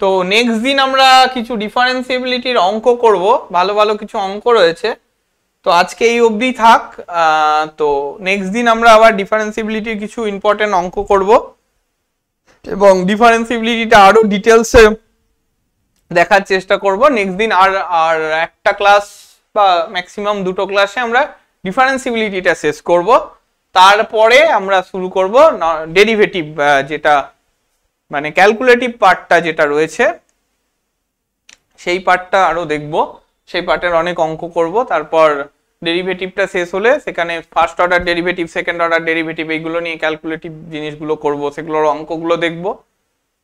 তো নেক্সট দিন আমরা কিছু ডিফারেন্সিবিলিটির অঙ্ক করব, ভালো ভালো কিছু অঙ্ক রয়েছে। তো আজকে এই অবধি থাক। তো নেক্সট দিন আমরা আবার ডিফারেন্সিবিলিটির কিছু ইম্পর্টেন্ট অঙ্ক করব এবং ডিফারেন্সিবিলিটিটা আরো ডিটেলসে দেখার চেষ্টা করব। নেক্সট দিন আর একটা ক্লাস বা ম্যাক্সিমাম দুটো ক্লাসে আমরা ডিফারেন্সিবিলিটিটা শেষ করব। তারপরে আমরা শুরু করব ডেরিভেটিভ, যেটা মানে ক্যালকুলেটিভ পার্টটা যেটা রয়েছে সেই পার্টটা আরো দেখব। সেই পার্টের অনেক অঙ্ক করব। তারপর ডেরিভেটিভটা শেষ হলে সেখানে first order derivative, second order derivative, এইগুলো নিয়ে ক্যালকুলেটিভ জিনিসগুলো করব, সেগুলোর অঙ্কগুলো দেখব।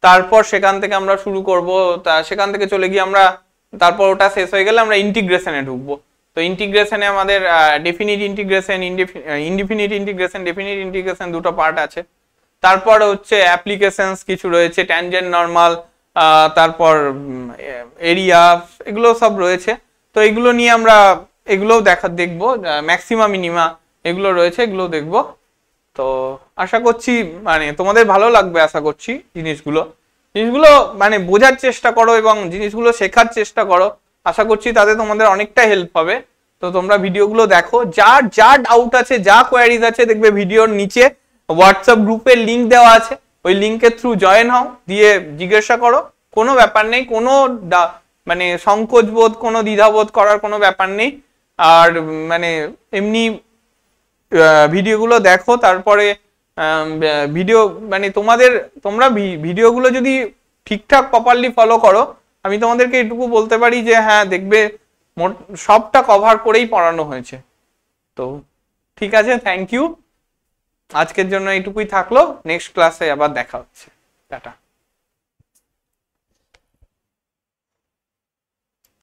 তারপর সেখান থেকে আমরা শুরু করব, সেখান থেকে চলে গিয়ে আমরা, তারপর ওটা শেষ হয়ে গেলে আমরা ইন্টিগ্রেশনে ঢুকবো। তো ইন্টিগ্রেশনে আমাদের definite integration, indefinite integration, definite integration দুটো পার্ট আছে। তারপর হচ্ছে অ্যাপ্লিকেশনস কিছু রয়েছে, ট্যানজেন্ট, নরমাল, তারপর এরিয়া, এগুলো সব রয়েছে। তো এগুলো নিয়ে আমরা এগুলোও দেখবো, ম্যাক্সিমা মিনিমা এগুলো রয়েছে, এগুলো দেখবো। তো আশা করছি মানে তোমাদের ভালো লাগবে, আশা করছি জিনিসগুলো মানে বোঝার চেষ্টা করো এবং জিনিসগুলো শেখার চেষ্টা করো। আশা করছি তাতে তোমাদের অনেকটা হেল্প হবে। তো তোমরা ভিডিওগুলো দেখো, যা ডাউট আছে, যা কোয়ারিজ আছে, দেখবে ভিডিওর নিচে হোয়াটসঅ্যাপ গ্রুপের লিংক দেওয়া আছে, ওই লিংকের থ্রু জয়েন হও, দিয়ে জিজ্ঞাসা করো, কোনো ব্যাপার নেই, কোনো মানে সংকোচ বোধ, কোনো দ্বিধাবোধ করার কোনো ব্যাপার নেই। আর মানে এমনি ভিডিওগুলো দেখো, তারপরে ভিডিও মানে তোমরা ভিডিওগুলো যদি ঠিকঠাক প্রপারলি ফলো করো, আমি তোমাদেরকে এটুকু বলতে পারি যে হ্যাঁ, দেখবে সবটা কভার করেই পড়ানো হয়েছে। তো ঠিক আছে, থ্যাংক ইউ। আজকের জন্য এইটুকুই থাকলো, নেক্সট ক্লাসে আবার দেখা হচ্ছে। টাটা।